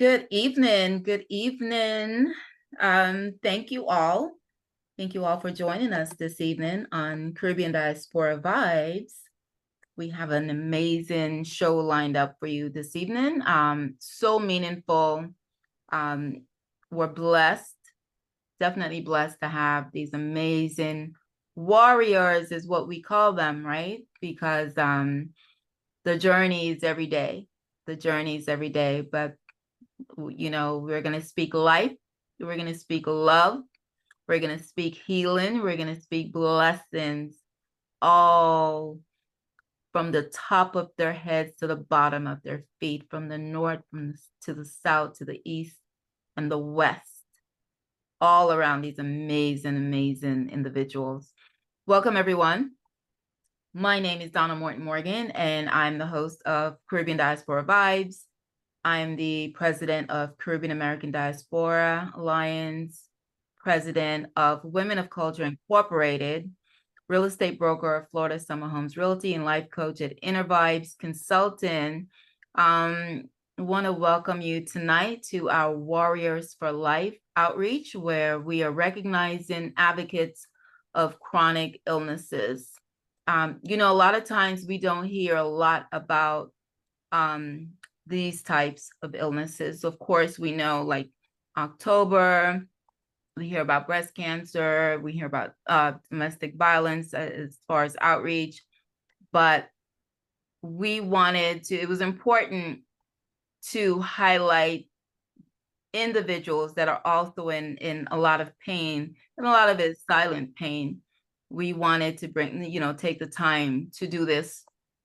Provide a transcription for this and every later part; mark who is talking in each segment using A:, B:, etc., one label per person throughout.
A: Good evening. Good evening. Thank you all. Thank you all for joining us this evening on Caribbean Diaspora Vibes. We have an amazing show lined up for you this evening. So meaningful. We're blessed, definitely blessed to have these amazing warriors, is what we call them, right? Because the journey is every day. The journey is every day, but we're going to speak life. We're going to speak love. We're going to speak healing. We're going to speak blessings, all from the top of their heads to the bottom of their feet, from the north to the south, to the east and the west, all around these amazing, amazing individuals. Welcome, everyone. My name is Donna Morgan, and I'm the host of Caribbean Diaspora Vibes. I'm the president of Caribbean American Diaspora Alliance, president of Women of Kulture Incorporated, real estate broker of Florida Summer Homes Realty, and life coach at Inner Vibes Consultant. I want to welcome you tonight to our Warriors for Life outreach, where we are recognizing advocates of chronic illnesses. A lot of times we don't hear a lot about these types of illnesses. Of course, we know, like October, we hear about breast cancer, we hear about domestic violence as far as outreach, but it was important to highlight individuals that are also in a lot of pain, and a lot of it is silent pain. We wanted to take the time to do this.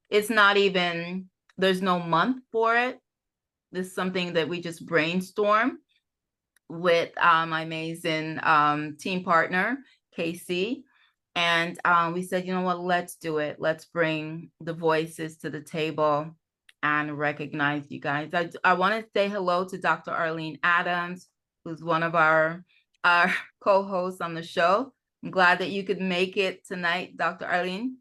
A: It's not even, there's no month for it. This is something that we just brainstorm with my amazing team partner, Casey. And we said, you know what, let's do it. Let's bring the voices to the table and recognize you guys. I want to say hello to Dr. Arlene Adams, who's one of our co-hosts on the show. I'm glad that you could make it tonight, Dr. Arlene.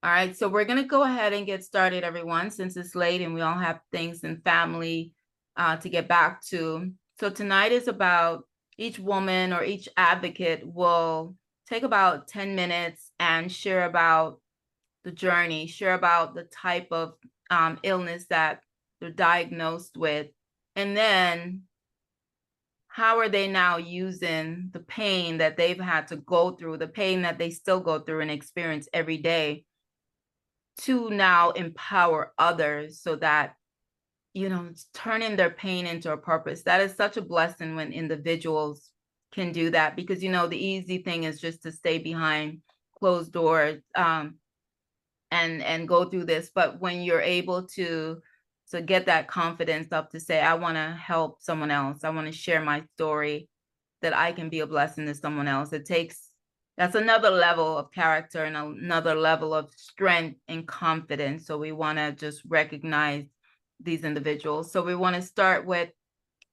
A: All right, so we're going to go ahead and get started, everyone, since it's late and we all have things and family to get back to. So tonight is about, each woman or each advocate will take about 10 minutes and share about the journey, share about the type of illness that they're diagnosed with, and then how are they now using the pain that they've had to go through, the pain that they still go through and experience every day, to now empower others so that, turning their pain into a purpose. That is such a blessing when individuals can do that, because, the easy thing is just to stay behind closed doors and go through this. But when you're able to get that confidence up to say, I want to help someone else, I want to share my story, that I can be a blessing to someone else, that's another level of character and another level of strength and confidence. So we want to just recognize these individuals. So we want to start with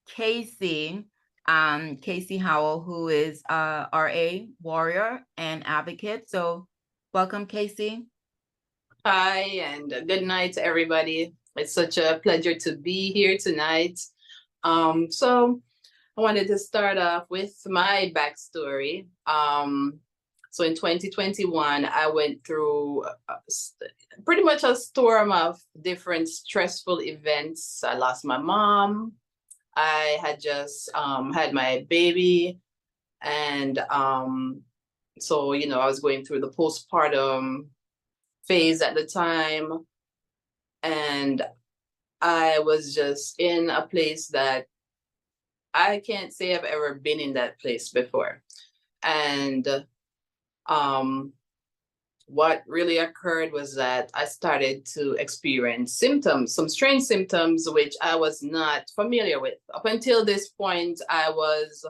A: Casey, Casey Howell, who is RA, warrior and advocate. So welcome, Casey.
B: Hi, and good night to everybody. It's such a pleasure to be here tonight. So I wanted to start off with my backstory. So in 2021, I went through pretty much a storm of different stressful events. I lost my mom. I had just had my baby, and so I was going through the postpartum phase at the time, and I was just in a place that I can't say I've ever been in that place before. And what really occurred was that I started to experience symptoms, some strange symptoms, which I was not familiar with. Up until this point, I was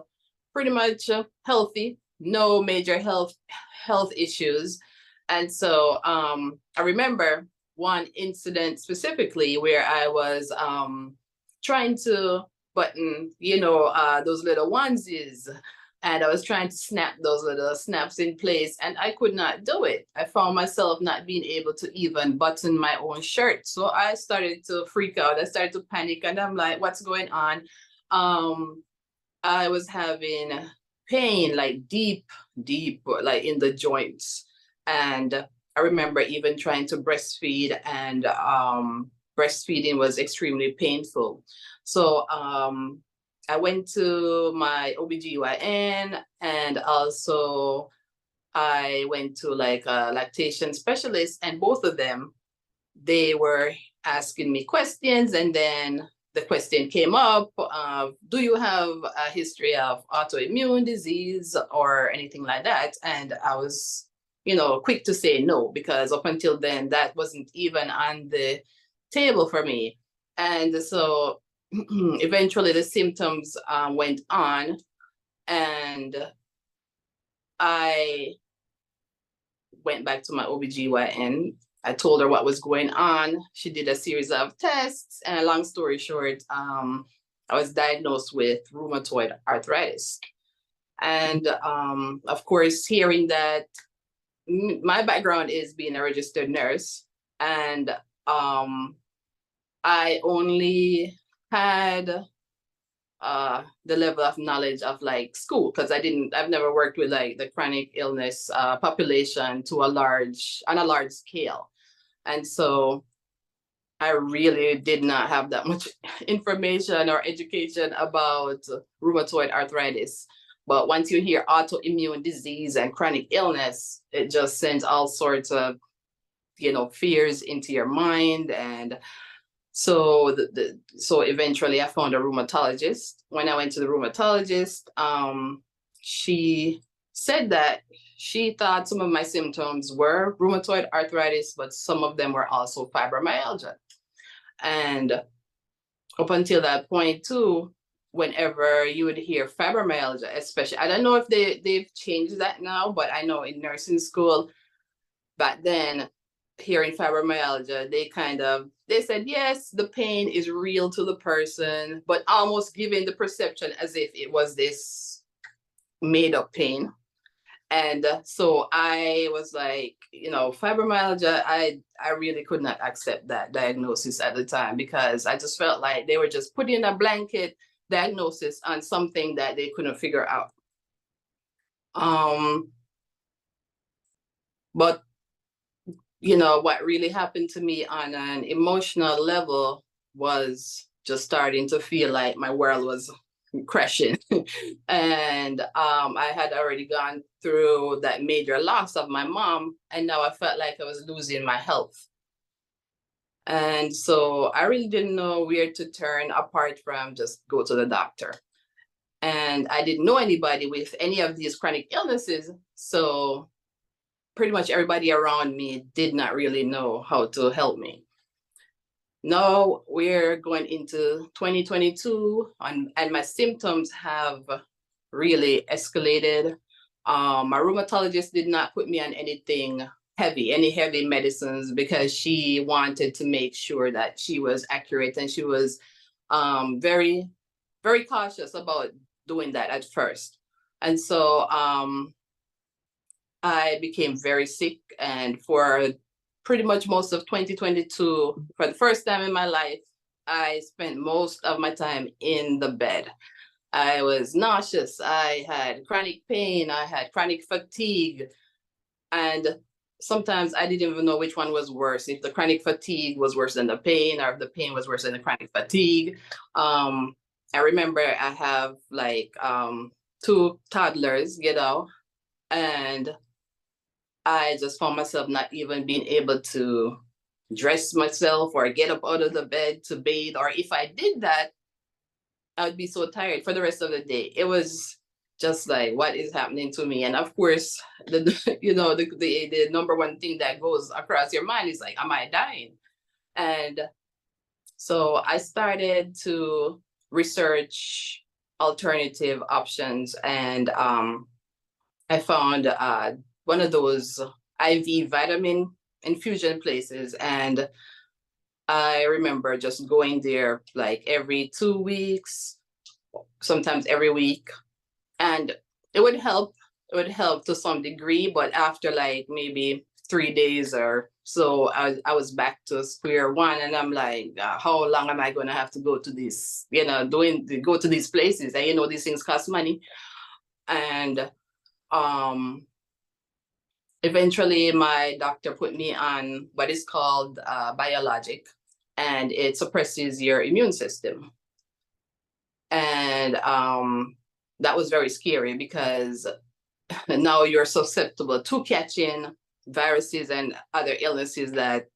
B: pretty much healthy, no major health issues. And so I remember one incident specifically where I was trying to button, those little onesies. And I was trying to snap those little snaps in place, and I could not do it. I found myself not being able to even button my own shirt. So I started to freak out. I started to panic, and I'm like, what's going on? I was having pain, like deep, like in the joints. And I remember even trying to breastfeed, and breastfeeding was extremely painful. So I went to my OBGYN, and also I went to like a lactation specialist, and both of them, they were asking me questions. And then the question came up, do you have a history of autoimmune disease or anything like that? And I was, quick to say no, because up until then, that wasn't even on the table for me. And so eventually the symptoms went on, and I went back to my OBGYN. I told her what was going on. She did a series of tests, and long story short, I was diagnosed with rheumatoid arthritis. And of course, hearing that, my background is being a registered nurse, and I only had the level of knowledge of like school, because I've never worked with like the chronic illness population on a large scale. And so I really did not have that much information or education about rheumatoid arthritis. But once you hear autoimmune disease and chronic illness, it just sends all sorts of, fears into your mind. And so so eventually I found a rheumatologist. When I went to the rheumatologist, she said that she thought some of my symptoms were rheumatoid arthritis, but some of them were also fibromyalgia. And up until that point too, whenever you would hear fibromyalgia, especially, I don't know if they've changed that now, but I know in nursing school back then, hearing fibromyalgia, they said, yes, the pain is real to the person, but almost giving the perception as if it was this made up pain. And so I was like, fibromyalgia, I really could not accept that diagnosis at the time, because I just felt like they were just putting a blanket diagnosis on something that they couldn't figure out. But what really happened to me on an emotional level was just starting to feel like my world was crashing. And I had already gone through that major loss of my mom, and now I felt like I was losing my health. And so I really didn't know where to turn apart from just go to the doctor. And I didn't know anybody with any of these chronic illnesses. So pretty much everybody around me did not really know how to help me. Now we're going into 2022, and my symptoms have really escalated. My rheumatologist did not put me on any heavy medicines, because she wanted to make sure that she was accurate, and she was very, very cautious about doing that at first. And so I became very sick, and for pretty much most of 2022, for the first time in my life, I spent most of my time in the bed. I was nauseous, I had chronic pain, I had chronic fatigue, and sometimes I didn't even know which one was worse, if the chronic fatigue was worse than the pain, or if the pain was worse than the chronic fatigue. I remember I have like 2 toddlers, and I just found myself not even being able to dress myself or get up out of the bed to bathe. Or if I did that, I would be so tired for the rest of the day. It was just like, what is happening to me? And of course, the number one thing that goes across your mind is like, am I dying? And so I started to research alternative options, and I found one of those IV vitamin infusion places. And I remember just going there like every 2 weeks, sometimes every week. And it would help. It would help to some degree, but after like maybe 3 days or so, I was back to square one, and I'm like, how long am I going to have to go to this, go to these places? And these things cost money. And eventually my doctor put me on what is called biologic, and it suppresses your immune system. And that was very scary because now you're susceptible to catching viruses and other illnesses that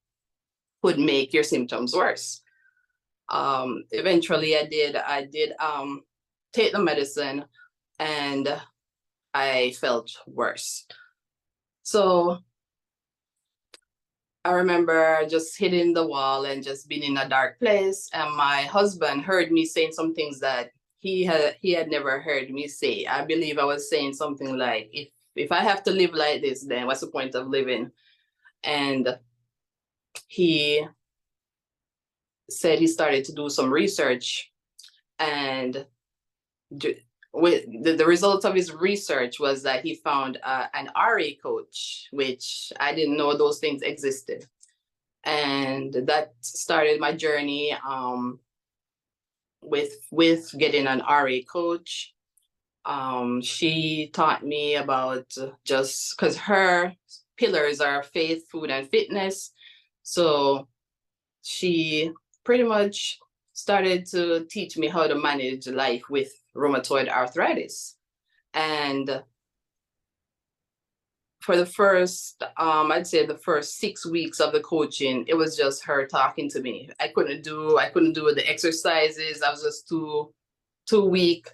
B: could make your symptoms worse. Eventually I did take the medicine, and I felt worse. So I remember just hitting the wall and just being in a dark place. And my husband heard me saying some things that he had never heard me say. I believe I was saying something like, if I have to live like this, then what's the point of living? And he said he started to do some research, and with the results of his research was that he found an RA coach, which I didn't know those things existed. And that started my journey with getting an RA coach. She taught me about, just because her pillars are faith, food, and fitness. So she pretty much started to teach me how to manage life with rheumatoid arthritis. And for the first, I'd say the first 6 weeks of the coaching, it was just her talking to me. I couldn't do the exercises. I was just too weak.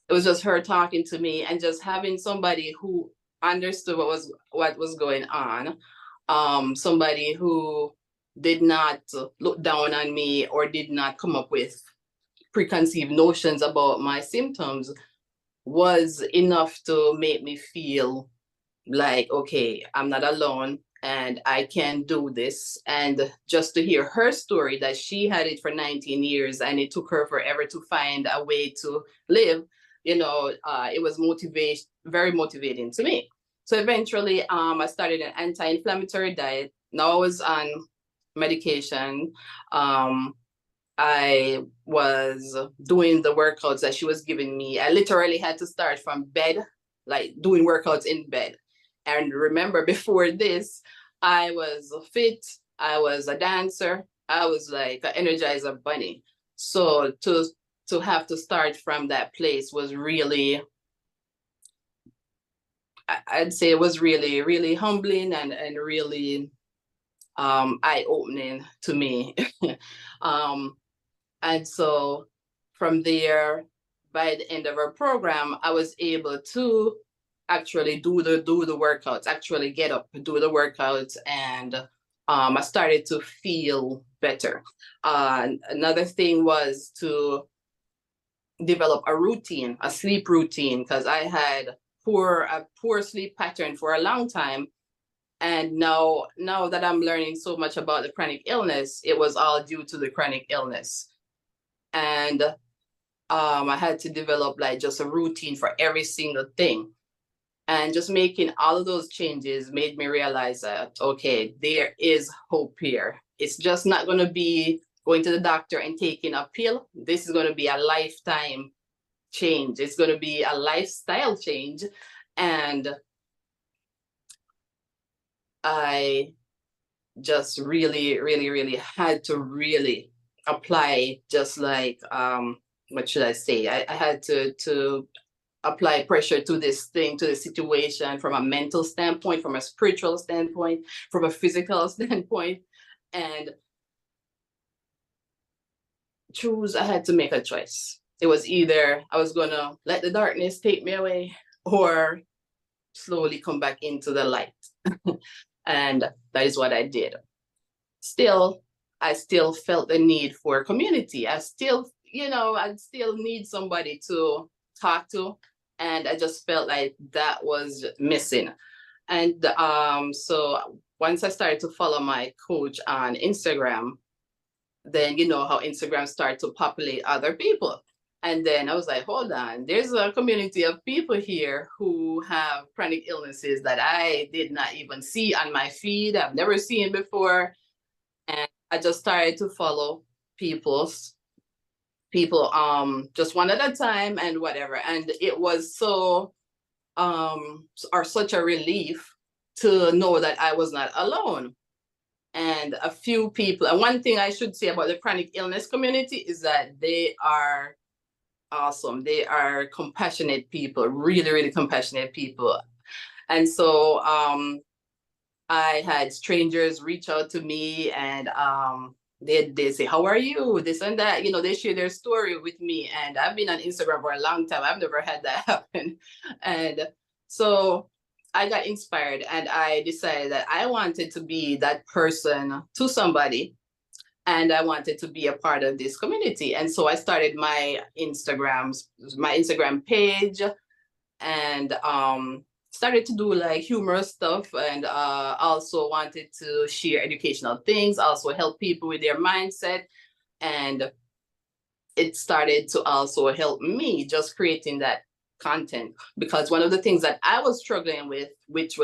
B: It was just her talking to me, and just having somebody who understood what was going on. Somebody who did not look down on me or did not come up with preconceived notions about my symptoms was enough to make me feel like, okay, I'm not alone and I can do this. And just to hear her story, that she had it for 19 years and it took her forever to find a way to live, it was very motivating to me. So eventually I started an anti-inflammatory diet. Now I was on medication. I was doing the workouts that she was giving me. I literally had to start from bed, like doing workouts in bed. And remember, before this, I was fit, I was a dancer, I was like an Energizer bunny. So to have to start from that place was really, I'd say it was really, really humbling and really eye-opening to me. And so from there, by the end of our program, I was able to actually do the workouts, actually get up, do the workouts, and I started to feel better. Another thing was to develop a routine, a sleep routine, because I had a poor sleep pattern for a long time. And now that I'm learning so much about the chronic illness, it was all due to the chronic illness. And I had to develop like just a routine for every single thing. And just making all of those changes made me realize that, okay, there is hope here. It's just not going to be going to the doctor and taking a pill. This is going to be a lifetime change. It's going to be a lifestyle change. And I just really, really, really had to really apply, just like, what should I say? I had to apply pressure to this thing, to the situation, from a mental standpoint, from a spiritual standpoint, from a physical standpoint, and I had to make a choice. It was either I was gonna let the darkness take me away or slowly come back into the light. And that is what I did. I still felt the need for community. I still need somebody to talk to. And I just felt like that was missing. And so once I started to follow my coach on Instagram, then you know how Instagram started to populate other people. And then I was like, hold on, there's a community of people here who have chronic illnesses that I did not even see on my feed. I've never seen before. And I just started to follow people just one at a time and whatever. And it was or such a relief to know that I was not alone. And a few people, and one thing I should say about the chronic illness community is that they are awesome. They are compassionate people, really, really compassionate people. And so I had strangers reach out to me, and they say, how are you? This and that. You know, they share their story with me. And I've been on Instagram for a long time. I've never had that happen. And so I got inspired, and I decided that I wanted to be that person to somebody, and I wanted to be a part of this community. And so I started my Instagram page, and started to do like humorous stuff, and also wanted to share educational things, also help people with their mindset. And it started to also help me just creating that content, because one of the things that I was struggling with, which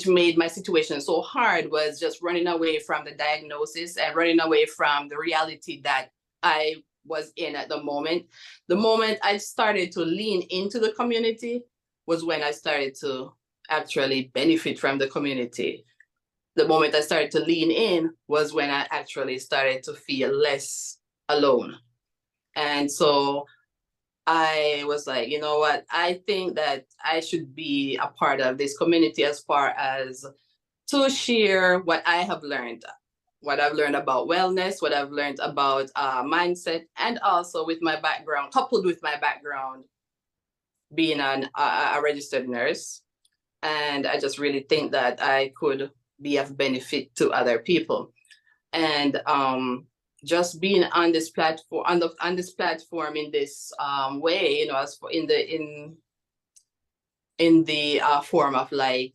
B: made my situation so hard, was just running away from the diagnosis and running away from the reality that I was in at the moment. The moment I started to lean into the community was when I started to actually benefit from the community. The moment I started to lean in was when I actually started to feel less alone. And so I was like, you know what? I think that I should be a part of this community, as far as to share what I have learned, what I've learned about wellness, what I've learned about mindset, and also with my background, coupled with my background being a registered nurse. And I just really think that I could be of benefit to other people. And just being on this platform, on this platform in this way, you know, as for in the form of like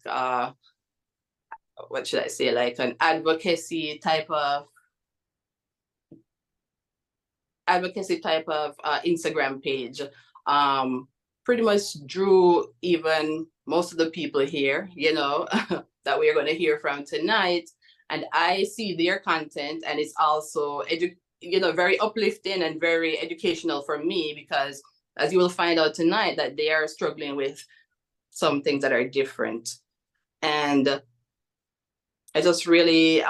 B: what should I say, like an advocacy type of Instagram page, pretty much drew even most of the people here, you know, that we are going to hear from tonight. And I see their content, and it's also very uplifting and very educational for me, because as you will find out tonight, that they are struggling with some things that are different. And I just really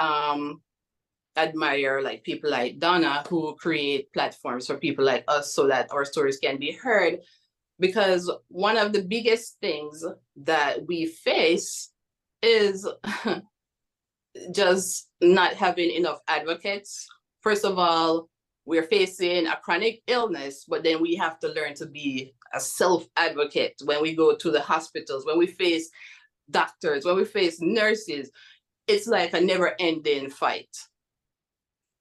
B: admire like people like Donna, who create platforms for people like us so that our stories can be heard. Because one of the biggest things that we face is just not having enough advocates. First of all, we're facing a chronic illness, but then we have to learn to be a self-advocate when we go to the hospitals, when we face doctors, when we face nurses. It's like a never-ending fight.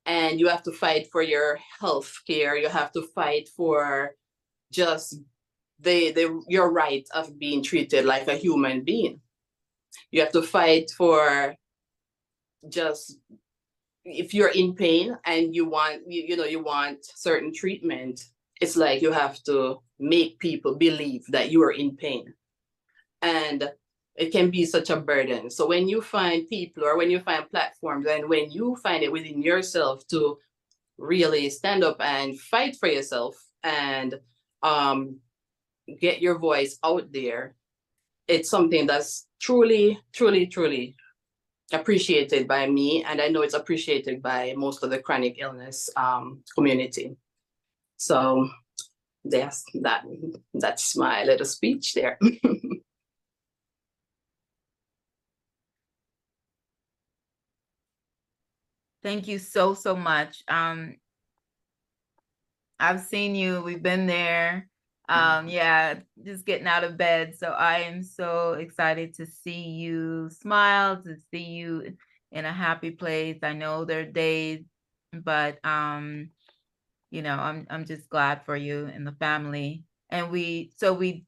B: And you have to fight for your health care. You have to fight for just your right of being treated like a human being. You have to fight for just, if you're in pain and you want certain treatment, it's like you have to make people believe that you are in pain. And it can be such a burden. So when you find people, or when you find platforms, and when you find it within yourself to really stand up and fight for yourself and get your voice out there, it's something that's truly, truly, truly appreciated by me. And I know it's appreciated by most of the chronic illness community. So that's my little speech there.
A: Thank you so, so much. I've seen you, we've been there. Yeah, just getting out of bed. So I am so excited to see you smile, to see you in a happy place. I know there are days, but I'm just glad for you and the family. And we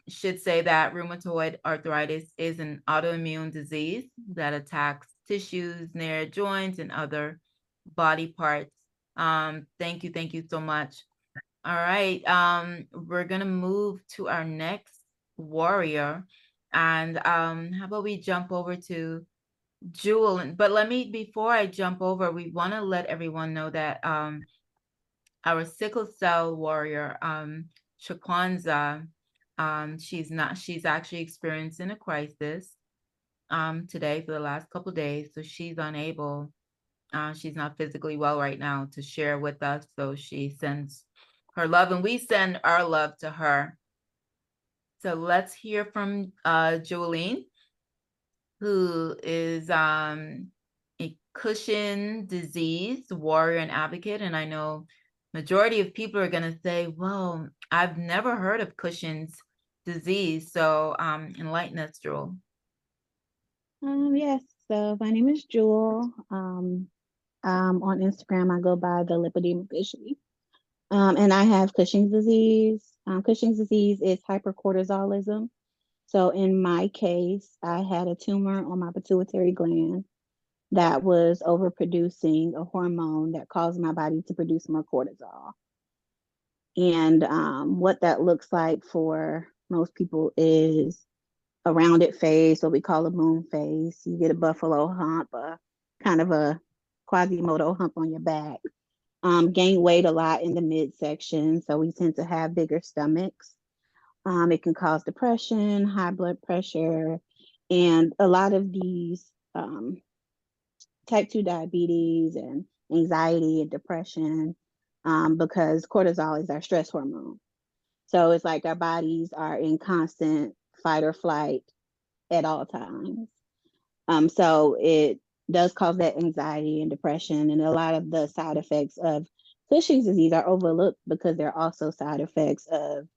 A: should say that rheumatoid arthritis is an autoimmune disease that attacks tissues near joints and other body parts. Thank you so much. All right. We're gonna move to our next warrior. And how about we jump over to Jewel? But before I jump over, we want to let everyone know that our sickle cell warrior, Shaquanza, she's actually experiencing a crisis today for the last couple of days. So she's unable, she's not physically well right now to share with us. So she sends her love and we send our love to her. So let's hear from JEWELINE, who is a Cushing disease warrior and advocate. And I know majority of people are going to say, well, I've never heard of Cushing's disease. So enlighten us, Jewel.
C: Yes, so my name is Jewel. On Instagram, I go by the lipedema Cushy. And I have Cushing's disease. Cushing's disease is hypercortisolism. So in my case, I had a tumor on my pituitary gland that was overproducing a hormone that caused my body to produce more cortisol. And what that looks like for most people is a rounded face, what we call a moon face. You get a buffalo hump, kind of a Quasimodo hump on your back. Gain weight a lot in the midsection, so we tend to have bigger stomachs. It can cause depression, high blood pressure, and a lot of these type 2 diabetes and anxiety and depression, because cortisol is our stress hormone. So it's like our bodies are in constant fight or flight at all times. So it does cause that anxiety and depression, and a lot of the side effects of Cushing's disease are overlooked because they're also side effects of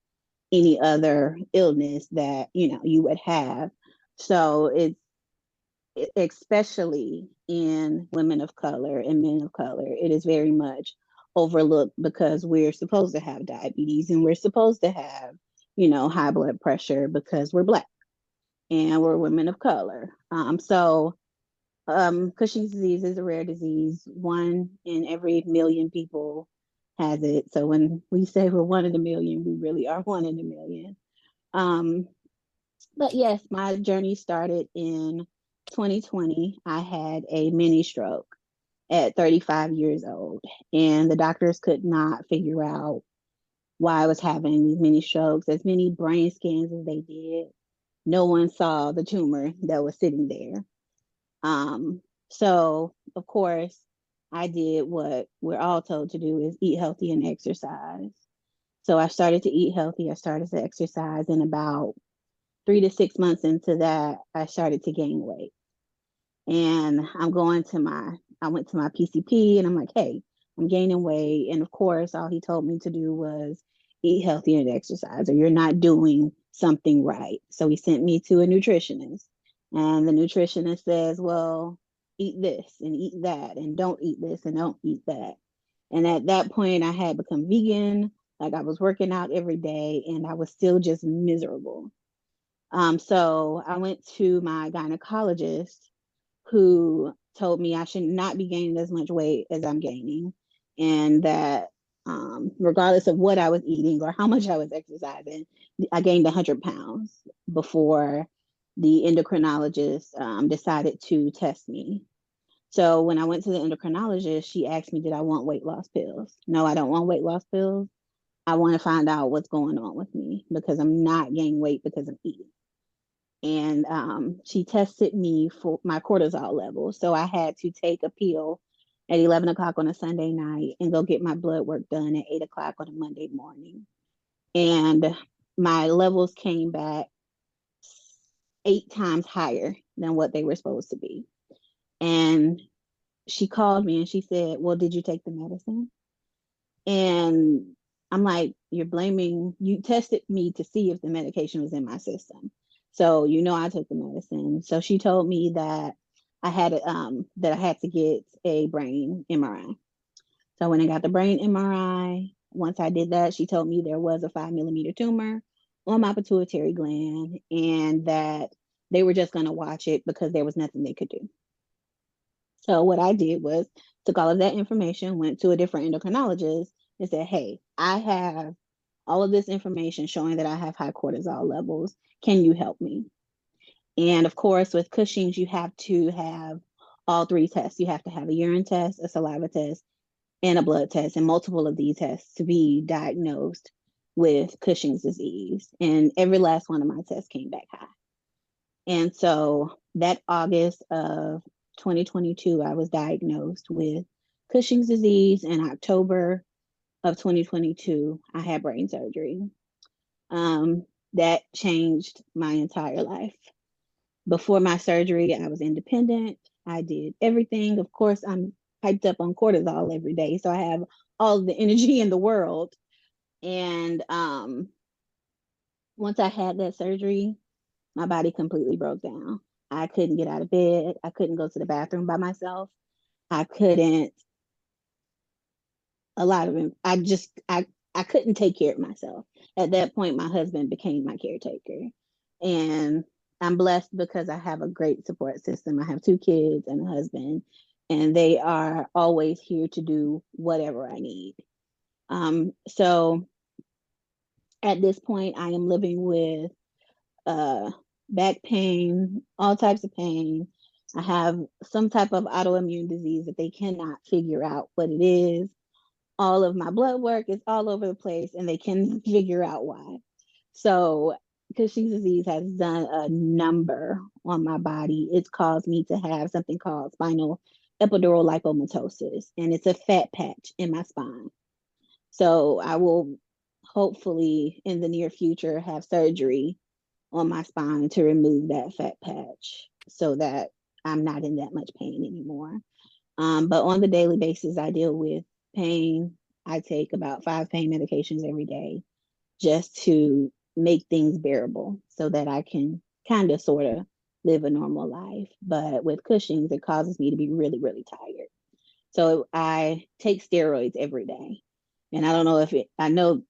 C: any other illness that you would have. So it's especially in women of color and men of color, it is very much overlooked because we're supposed to have diabetes and we're supposed to have high blood pressure because we're Black and we're women of color. Cushing's disease is a rare disease. 1 in every million people has it. So when we say we're 1 in a million, we really are 1 in a million. But yes, my journey started in 2020. I had a mini stroke at 35 years old, and the doctors could not figure out why I was having these mini strokes. As many brain scans as they did, no one saw the tumor that was sitting there. So of course, I did what we're all told to do, is eat healthy and exercise. So I started to eat healthy. I started to exercise, and about 3 to 6 months into that, I started to gain weight. And I went to my PCP and I'm like, hey, I'm gaining weight. And of course, all he told me to do was eat healthy and exercise, or you're not doing something right. So he sent me to a nutritionist, and the nutritionist says, well, eat this and eat that, and don't eat this and don't eat that. And at that point, I had become vegan. Like, I was working out every day and I was still just miserable. So I went to my gynecologist, who told me I should not be gaining as much weight as I'm gaining, and that regardless of what I was eating or how much I was exercising, I gained 100 pounds before the endocrinologist decided to test me. So when I went to the endocrinologist, she asked me, did I want weight loss pills? No, I don't want weight loss pills. I want to find out what's going on with me, because I'm not gaining weight because I'm eating. And she tested me for my cortisol level. So I had to take a pill at 11 o'clock on a Sunday night and go get my blood work done at 8 o'clock on a Monday morning. And my levels came back 8 times higher than what they were supposed to be. And she called me and she said, well, did you take the medicine? And I'm like, you tested me to see if the medication was in my system. So, I took the medicine. So she told me that I had to get a brain MRI. So I went and got the brain MRI. Once I did that, she told me there was a 5 millimeter tumor on my pituitary gland, and that they were just going to watch it because there was nothing they could do. So what I did was took all of that information, went to a different endocrinologist, and said, hey, I have all of this information showing that I have high cortisol levels. Can you help me? And of course, with Cushing's, you have to have all three tests. You have to have a urine test, a saliva test, and a blood test, and multiple of these tests to be diagnosed with Cushing's disease. And every last one of my tests came back high. And so that August of 2022, I was diagnosed with Cushing's disease. In October of 2022, I had brain surgery. That changed my entire life. Before my surgery, I was independent. I did everything. Of course, I'm hyped up on cortisol every day, so I have all the energy in the world. And once I had that surgery, my body completely broke down. I couldn't get out of bed. I couldn't go to the bathroom by myself. I couldn't, a lot of it, I couldn't take care of myself. At that point, my husband became my caretaker. And I'm blessed because I have a great support system. I have 2 kids and a husband, and they are always here to do whatever I need. So at this point, I am living with back pain, all types of pain. I have some type of autoimmune disease that they cannot figure out what it is. All of my blood work is all over the place and they can figure out why. So Cushing's disease has done a number on my body. It's caused me to have something called spinal epidural lipomatosis, and it's a fat patch in my spine. So I will hopefully in the near future have surgery on my spine to remove that fat patch so that I'm not in that much pain anymore. But on the daily basis, I deal with pain. I take about 5 pain medications every day just to make things bearable so that I can kind of sort of live a normal life. But with Cushing's, it causes me to be really, really tired. So I take steroids every day. And I don't know if I know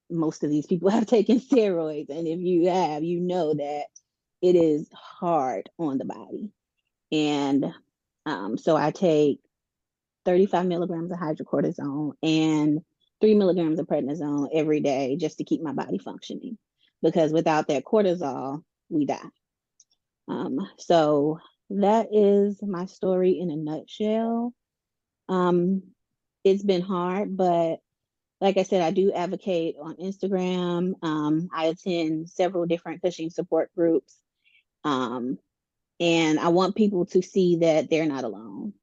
C: most of these people have taken steroids. And if you have, you know that it is hard on the body. And so I take 35 milligrams of hydrocortisone and 3 milligrams of prednisone every day just to keep my body functioning. Because without that cortisol, we die. So that is my story in a nutshell. It's been hard, but like I said, I do advocate on Instagram. I attend several different Cushing support groups. And I want people to see that they're not alone.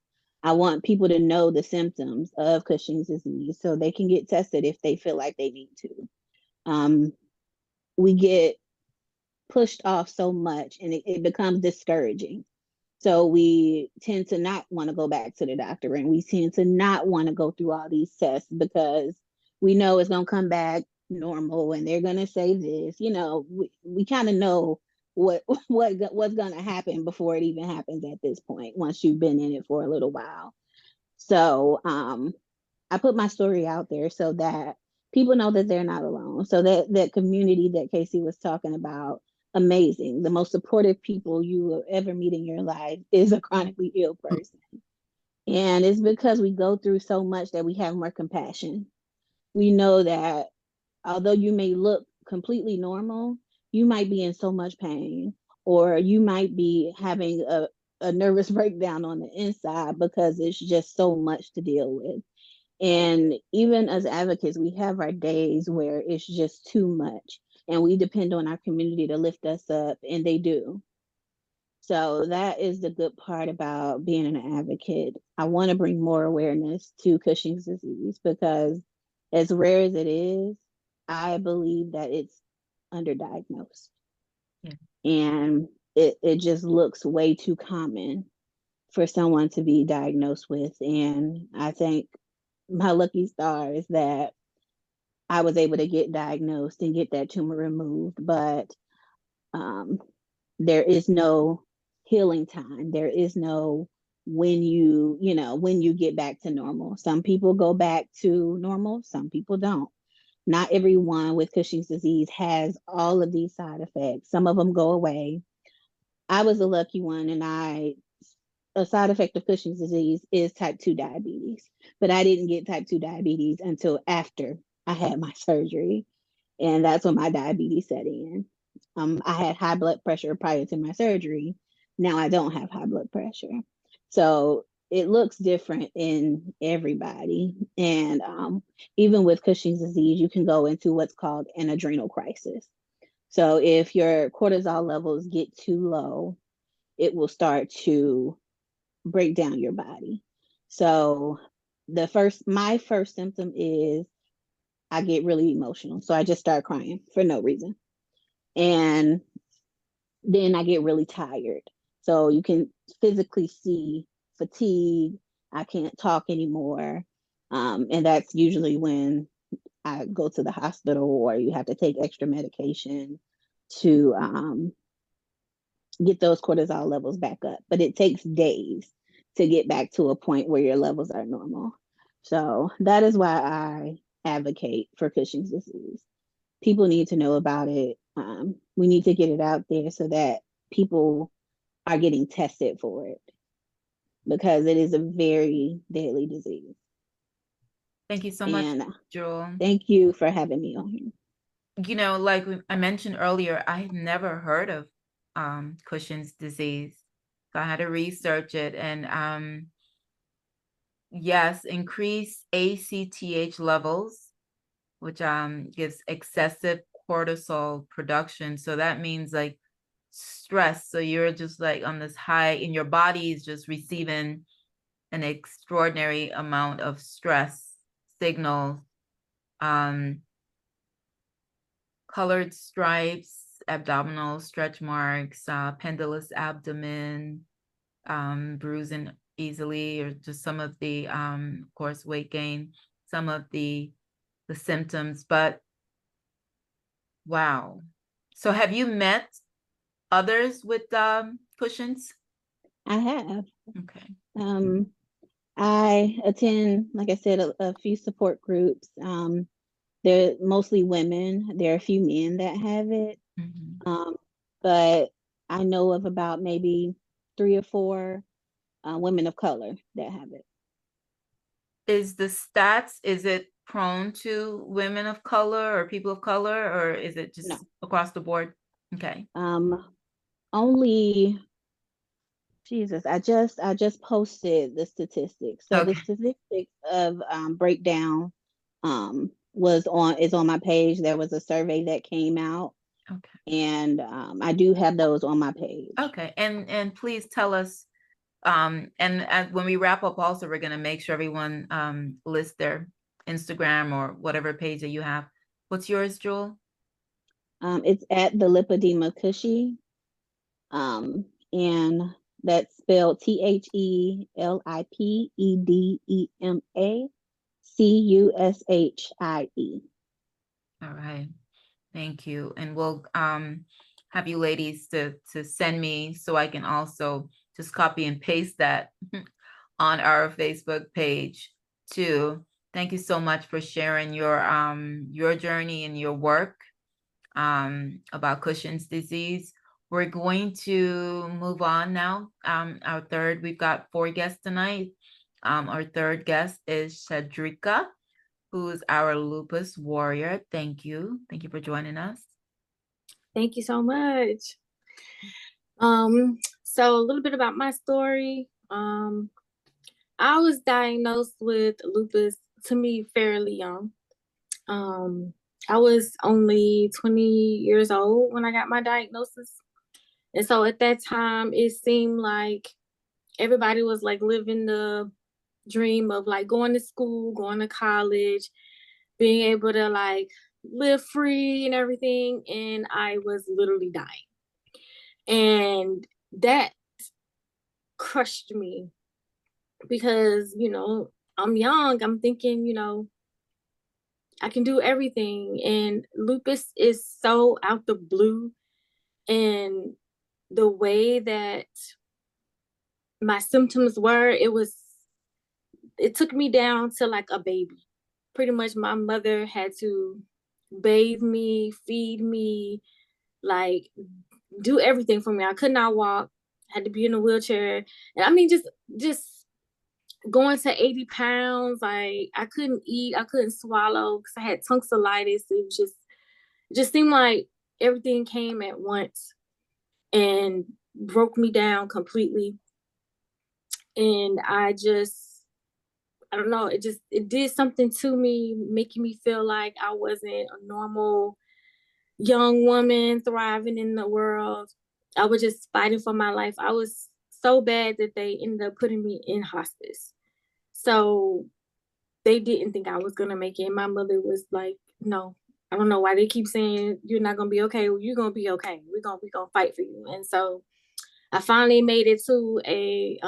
C: I want people to know the symptoms of Cushing's disease so they can get tested if they feel like they need to. We get pushed off so much and it becomes discouraging. So we tend to not want to go back to the doctor, and we tend to not want to go through all these tests because we know it's going to come back normal and they're going to say this. You know, we kind of know what's going to happen before it even happens at this point, once you've been in it for a little while. So I put my story out there so that people know that they're not alone. So that community that Casey was talking about, amazing. The most supportive people you will ever meet in your life is a chronically ill person. And it's because we go through so much that we have more compassion. We know that although you may look completely normal, you might be in so much pain, or you might be having a nervous breakdown on the inside because it's just so much to deal with. And even as advocates, we have our days where it's just too much, and we depend on our community to lift us up, and they do. So that is the good part about being an advocate. I want to bring more awareness to Cushing's disease because as rare as it is, I believe that it's underdiagnosed.
A: Yeah.
C: And it just looks way too common for someone to be diagnosed with. And I think my lucky star is that I was able to get diagnosed and get that tumor removed, but there is no healing time. There is no when when you get back to normal. Some people go back to normal, some people don't. Not everyone with Cushing's disease has all of these side effects. Some of them go away. I was a lucky one, and I a side effect of Cushing's disease is type 2 diabetes, but I didn't get type 2 diabetes until after I had my surgery. And that's when my diabetes set in. I had high blood pressure prior to my surgery. Now I don't have high blood pressure. So it looks different in everybody. And even with Cushing's disease, you can go into what's called an adrenal crisis. So if your cortisol levels get too low, it will start to break down your body. So my first symptom is I get really emotional. So I just start crying for no reason. And then I get really tired. So you can physically see fatigue. I can't talk anymore. And that's usually when I go to the hospital or you have to take extra medication to get those cortisol levels back up. But it takes days to get back to a point where your levels are normal. So that is why I advocate for Cushing's disease. People need to know about it. We need to get it out there so that people are getting tested for it, because it is a very deadly disease.
A: Thank you so much,
C: And
A: Jewel.
C: thank you for having me on here.
A: You know, like I mentioned earlier, I had never heard of Cushing's disease. So I had to research it. And yes, increased ACTH levels, which gives excessive cortisol production. So that means like stress. So you're just like on this high, and your body is just receiving an extraordinary amount of stress signals. Colored stripes, abdominal stretch marks, pendulous abdomen, bruising easily, or just some of the, of course, weight gain, some of the symptoms. But wow. So have you met others with Cushing's?
C: I have.
A: Okay.
C: I attend, like I said, a few support groups. They're mostly women. There are a few men that have it.
A: Mhm.
C: But I know of about maybe 3 or 4 women of color that have it.
A: Is the stats, is it prone to women of color or people of color, or is it just
C: No.
A: across the board? Okay.
C: Only Jesus, I just posted the statistics. So the
A: Okay.
C: statistics of breakdown is on my page. There was a survey that came out,
A: Okay.
C: and I do have those on my page.
A: Okay. And please tell us, and when we wrap up also, we're going to make sure everyone lists their Instagram or whatever page that you have. What's yours, Jewel?
C: It's at the Lipedema Cushy, and that's spelled THELIPEDEMA
A: All right. Thank you. And we'll have you ladies to send me, so I can also just copy and paste that on our Facebook page too. Thank you so much for sharing your journey and your work about Cushing's disease. We're going to move on now. We've got 4 guests tonight. Our third guest is SHEDRICA, who's our lupus warrior. Thank you. Thank you for joining us.
D: Thank you so much. So a little bit about my story. I was diagnosed with lupus, to me, fairly young. I was only 20 years old when I got my diagnosis. And so at that time, it seemed like everybody was like living the dream of like going to school, going to college, being able to like live free and everything. And I was literally dying. And that crushed me because, I'm young. I'm thinking, I can do everything. And lupus is so out the blue. And the way that my symptoms were, it took me down to like a baby. Pretty much my mother had to bathe me, feed me, like do everything for me. I could not walk. had to be in a wheelchair. And I mean, just going to 80 pounds, like I couldn't eat, I couldn't swallow because I had tonsillitis. It just seemed like everything came at once and broke me down completely. And I don't know, it did something to me, making me feel like I wasn't a normal young woman thriving in the world. I was just fighting for my life. I was so bad that they ended up putting me in hospice. So they didn't think I was gonna make it. My mother was like, no, I don't know why they keep saying you're not gonna be okay. Well, you're gonna be okay. We gonna fight for you. And so I finally made it to a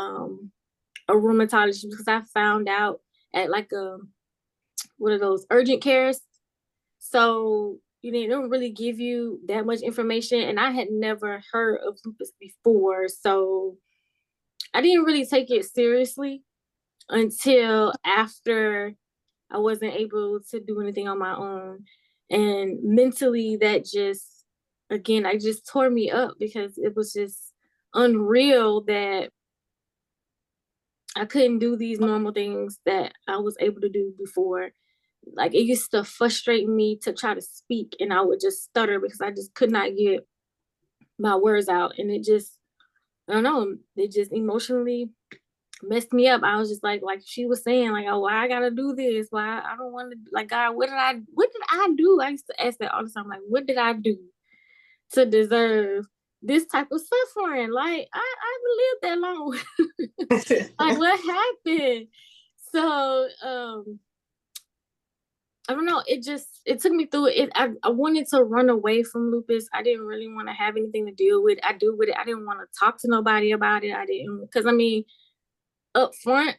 D: rheumatologist because I found out at like one of those urgent cares. So they don't really give you that much information, and I had never heard of lupus before, so I didn't really take it seriously until after I wasn't able to do anything on my own. And mentally, that just, again, I just tore me up because it was just unreal that I couldn't do these normal things that I was able to do before. Like, it used to frustrate me to try to speak, and I would just stutter because I just could not get my words out. And it just, I don't know, it just emotionally messed me up. I was just like she was saying, like, oh, why I gotta do this? Why I don't want to, like, God, what did I do? I used to ask that all the time, like, what did I do to deserve this type of suffering? Like, I haven't lived that long. Like, what happened? So I don't know. It took me through it. I wanted to run away from lupus. I didn't really want to have anything to deal with. I didn't want to talk to nobody about it. I didn't, because I mean, up front,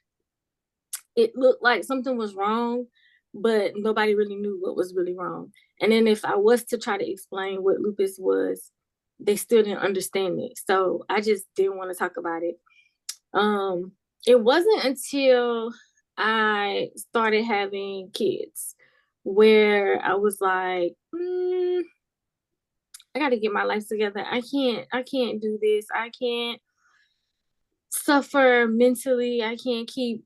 D: it looked like something was wrong, but nobody really knew what was really wrong. And then if I was to try to explain what lupus was, they still didn't understand it. So I just didn't want to talk about it. It wasn't until I started having kids where I was like, I got to get my life together. I can't do this. I can't suffer mentally. I can't keep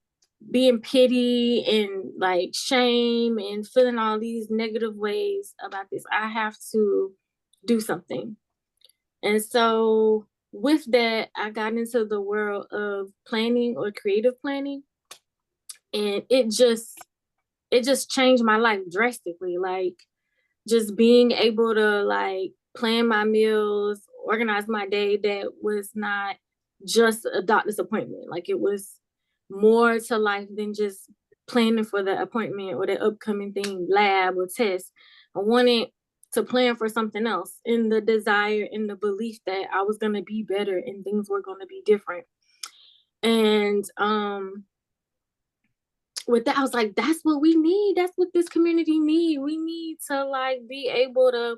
D: being pity and like shame and feeling all these negative ways about this. I have to do something. And so with that, I got into the world of planning or creative planning. And it just changed my life drastically. Like, just being able to like plan my meals, organize my day, that was not just a doctor's appointment. Like, it was more to life than just planning for the appointment or the upcoming thing, lab or test. I wanted to plan for something else, in the desire and the belief that I was going to be better and things were going to be different. And with that, I was like, that's what we need. That's what this community need. We need to like be able to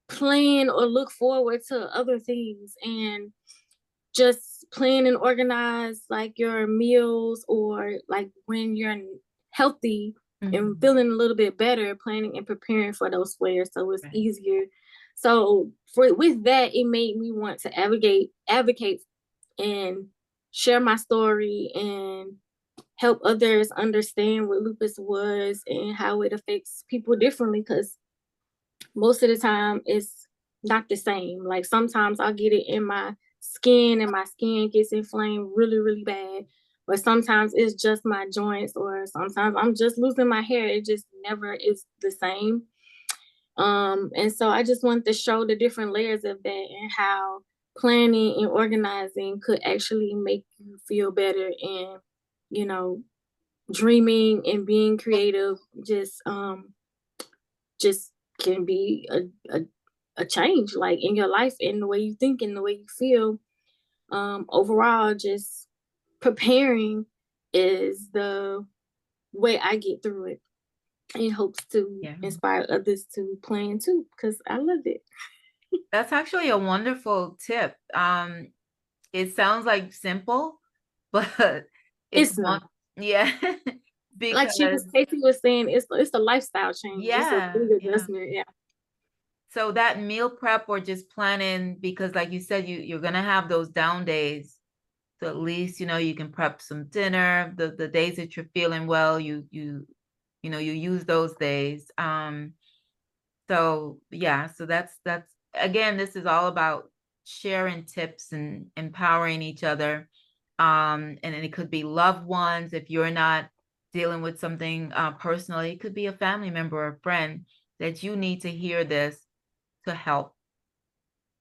D: plan or look forward to other things, and just plan and organize like your meals, or like when you're healthy and feeling a little bit better, planning and preparing for those flares so it's easier. So with that, it made me want to advocate and share my story and help others understand what lupus was and how it affects people differently, because most of the time it's not the same. Like, sometimes I'll get it in my skin and my skin gets inflamed really, really bad. But sometimes it's just my joints, or sometimes I'm just losing my hair. It just never is the same. And so I just wanted to show the different layers of that, and how planning and organizing could actually make you feel better. And, dreaming and being creative just can be a change, like, in your life, in the way you think and the way you feel. Overall, just preparing is the way I get through it, in hopes to inspire others to plan too, because I loved it.
A: That's actually a wonderful tip. It sounds like simple, but
D: it's not.
A: Yeah.
D: Like Stacey was saying, it's a lifestyle change. It's a big adjustment. Yeah.
A: So that meal prep or just planning, because like you said, you're gonna have those down days. So at least, you can prep some dinner. The days that you're feeling well, you use those days. So yeah, so that's again, this is all about sharing tips and empowering each other. And it could be loved ones if you're not dealing with something personally. It could be a family member or a friend that you need to hear this to help.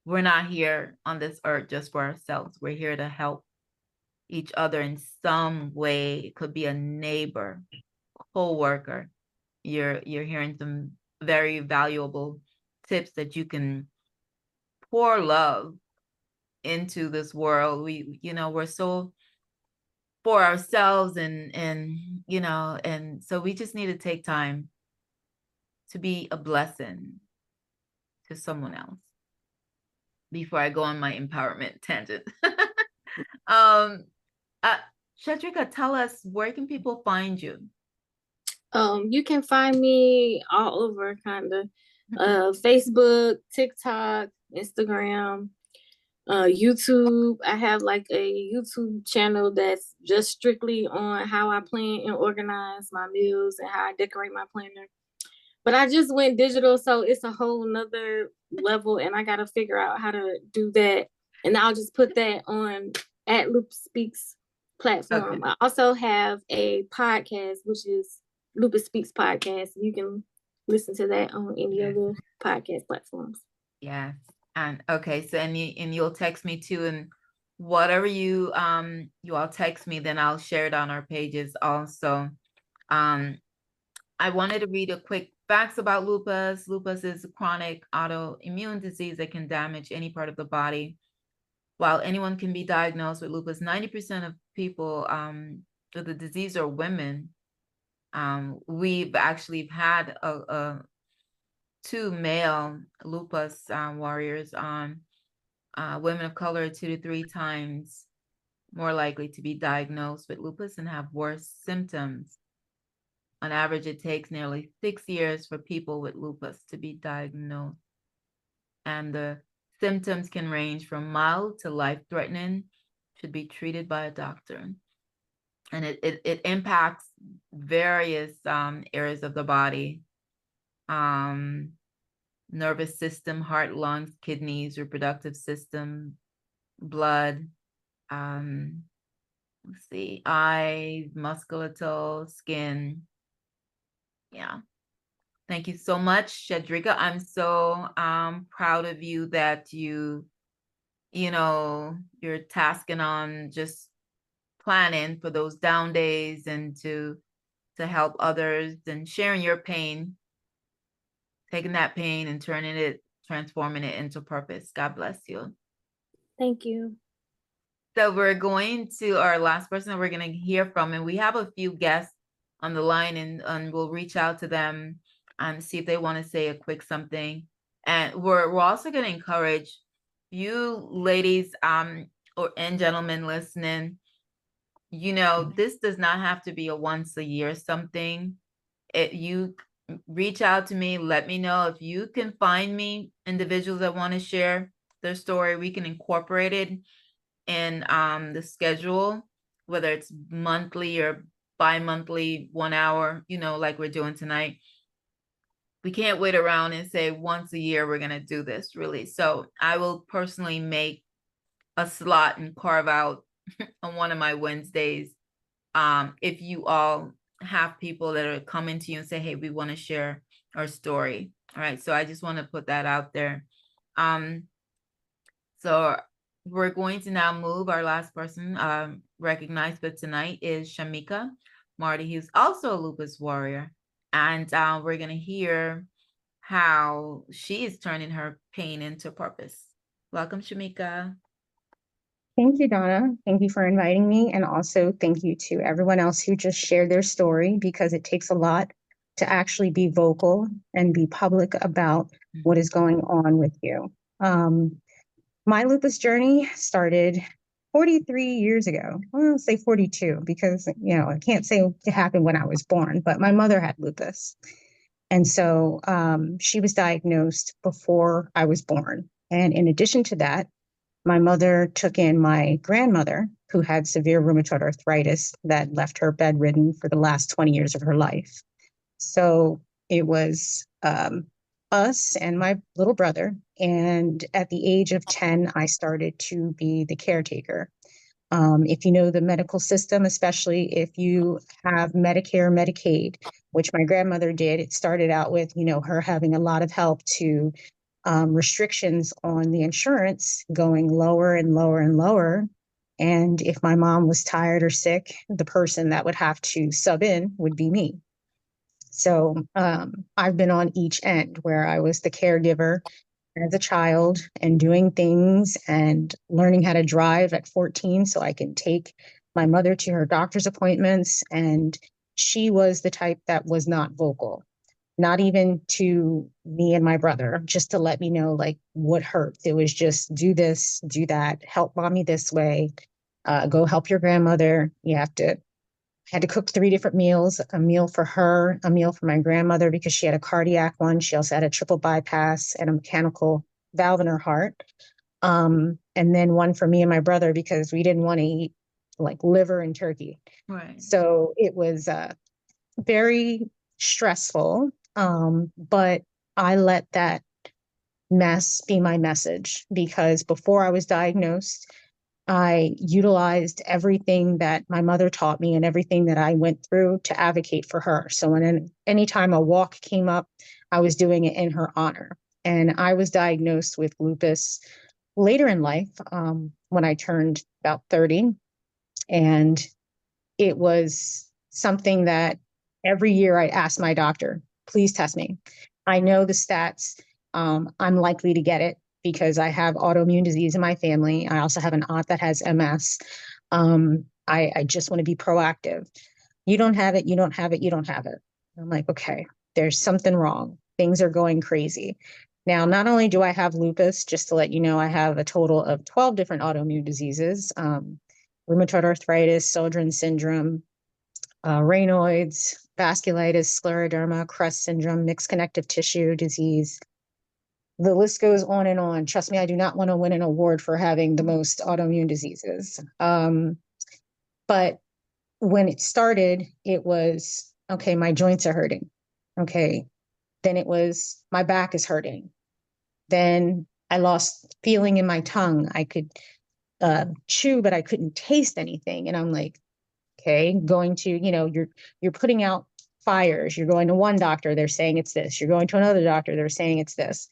A: We're not here on this earth just for ourselves. We're here to help each other in some way. It could be a neighbor, co-worker. You're hearing some very valuable tips that you can pour love into this world. We're so for ourselves and so we just need to take time to be a blessing to someone else before I go on my empowerment tangent. um Shedrica, tell us, where can people find you?
D: You can find me all over, kind of. Facebook, TikTok, Instagram, YouTube. I have like a YouTube channel that's just strictly on how I plan and organize my meals and how I decorate my planner. But I just went digital, so it's a whole nother level, and I gotta figure out how to do that. And I'll just put that on at Loop Speaks platform.
A: Okay.
D: I also have a podcast, which is Lupus Speaks Podcast. You can listen to that on any other podcast platforms.
A: Yes. And okay, so and you'll text me too, and whatever you all text me, then I'll share it on our pages also. I wanted to read a quick facts about lupus. Lupus is a chronic autoimmune disease that can damage any part of the body. While anyone can be diagnosed with lupus, 90% of people with the disease are women. We've actually had two male lupus warriors on women of color 2 to 3 times more likely to be diagnosed with lupus and have worse symptoms. On average, it takes nearly 6 years for people with lupus to be diagnosed. And the symptoms can range from mild to life-threatening, should be treated by a doctor. And it impacts various areas of the body. Nervous system, heart, lungs, kidneys, reproductive system, blood, let's see, eyes, musculature, skin. Yeah. Thank you so much, Shedrica. I'm so proud of you that you're tasking on just planning for those down days and to help others and sharing your pain, taking that pain and transforming it into purpose. God bless you.
D: Thank you.
A: So we're going to our last person that we're going to hear from, and we have a few guests on the line, and we'll reach out to them and see if they want to say a quick something. And we're also going to encourage you ladies and gentlemen listening. This does not have to be a once a year something. You reach out to me, let me know if you can find me individuals that want to share their story. We can incorporate it in the schedule, whether it's monthly or bi-monthly, 1 hour, like we're doing tonight. We can't wait around and say once a year we're going to do this, really. So I will personally make a slot and carve out on one of my Wednesdays. If you all have people that are coming to you and say, hey, we want to share our story. All right. So I just want to put that out there. So we're going to now move. Our last person recognized for tonight is SHAMEKKA MARTY, who's also a lupus warrior. And we're going to hear how she is turning her pain into purpose. Welcome, SHAMEKKA.
E: Thank you, Donna. Thank you for inviting me. And also thank you to everyone else who just shared their story, because it takes a lot to actually be vocal and be public about what is going on with you. My lupus journey started 43 years ago. Well, I'll say 42 because, I can't say it happened when I was born, but my mother had lupus. And so she was diagnosed before I was born. And in addition to that, my mother took in my grandmother, who had severe rheumatoid arthritis that left her bedridden for the last 20 years of her life. So it was us and my little brother. And at the age of 10, I started to be the caretaker. If you know the medical system, especially if you have Medicare, Medicaid, which my grandmother did, it started out with, her having a lot of help to restrictions on the insurance going lower and lower and lower. And if my mom was tired or sick, the person that would have to sub in would be me. So I've been on each end where I was the caregiver as a child and doing things and learning how to drive at 14 so I can take my mother to her doctor's appointments. And she was the type that was not vocal, not even to me and my brother, just to let me know like what hurts. It was just do this, do that, help mommy this way, go help your grandmother. Had to cook 3 different meals, a meal for her, a meal for my grandmother because she had a cardiac one. She also had a triple bypass and a mechanical valve in her heart. And then one for me and my brother because we didn't want to eat like liver and turkey.
A: Right.
E: So it was very stressful. But I let that mess be my message because before I was diagnosed, I utilized everything that my mother taught me and everything that I went through to advocate for her. So when anytime a walk came up, I was doing it in her honor. And I was diagnosed with lupus later in life when I turned about 30. And it was something that every year I asked my doctor, please test me. I know the stats. I'm likely to get it because I have autoimmune disease in my family. I also have an aunt that has MS. I just want to be proactive. You don't have it, you don't have it, you don't have it. I'm like, okay, there's something wrong. Things are going crazy. Now, not only do I have lupus, just to let you know, I have a total of 12 different autoimmune diseases, rheumatoid arthritis, Sjögren's syndrome, Raynaud's, vasculitis, scleroderma, Crest syndrome, mixed connective tissue disease. The list goes on and on. Trust me, I do not want to win an award for having the most autoimmune diseases. But when it started, it was, okay, my joints are hurting. Okay. Then it was, my back is hurting. Then I lost feeling in my tongue. I could chew, but I couldn't taste anything. And I'm like, okay, going to, you're putting out fires. You're going to one doctor, they're saying it's this. You're going to another doctor, they're saying it's this.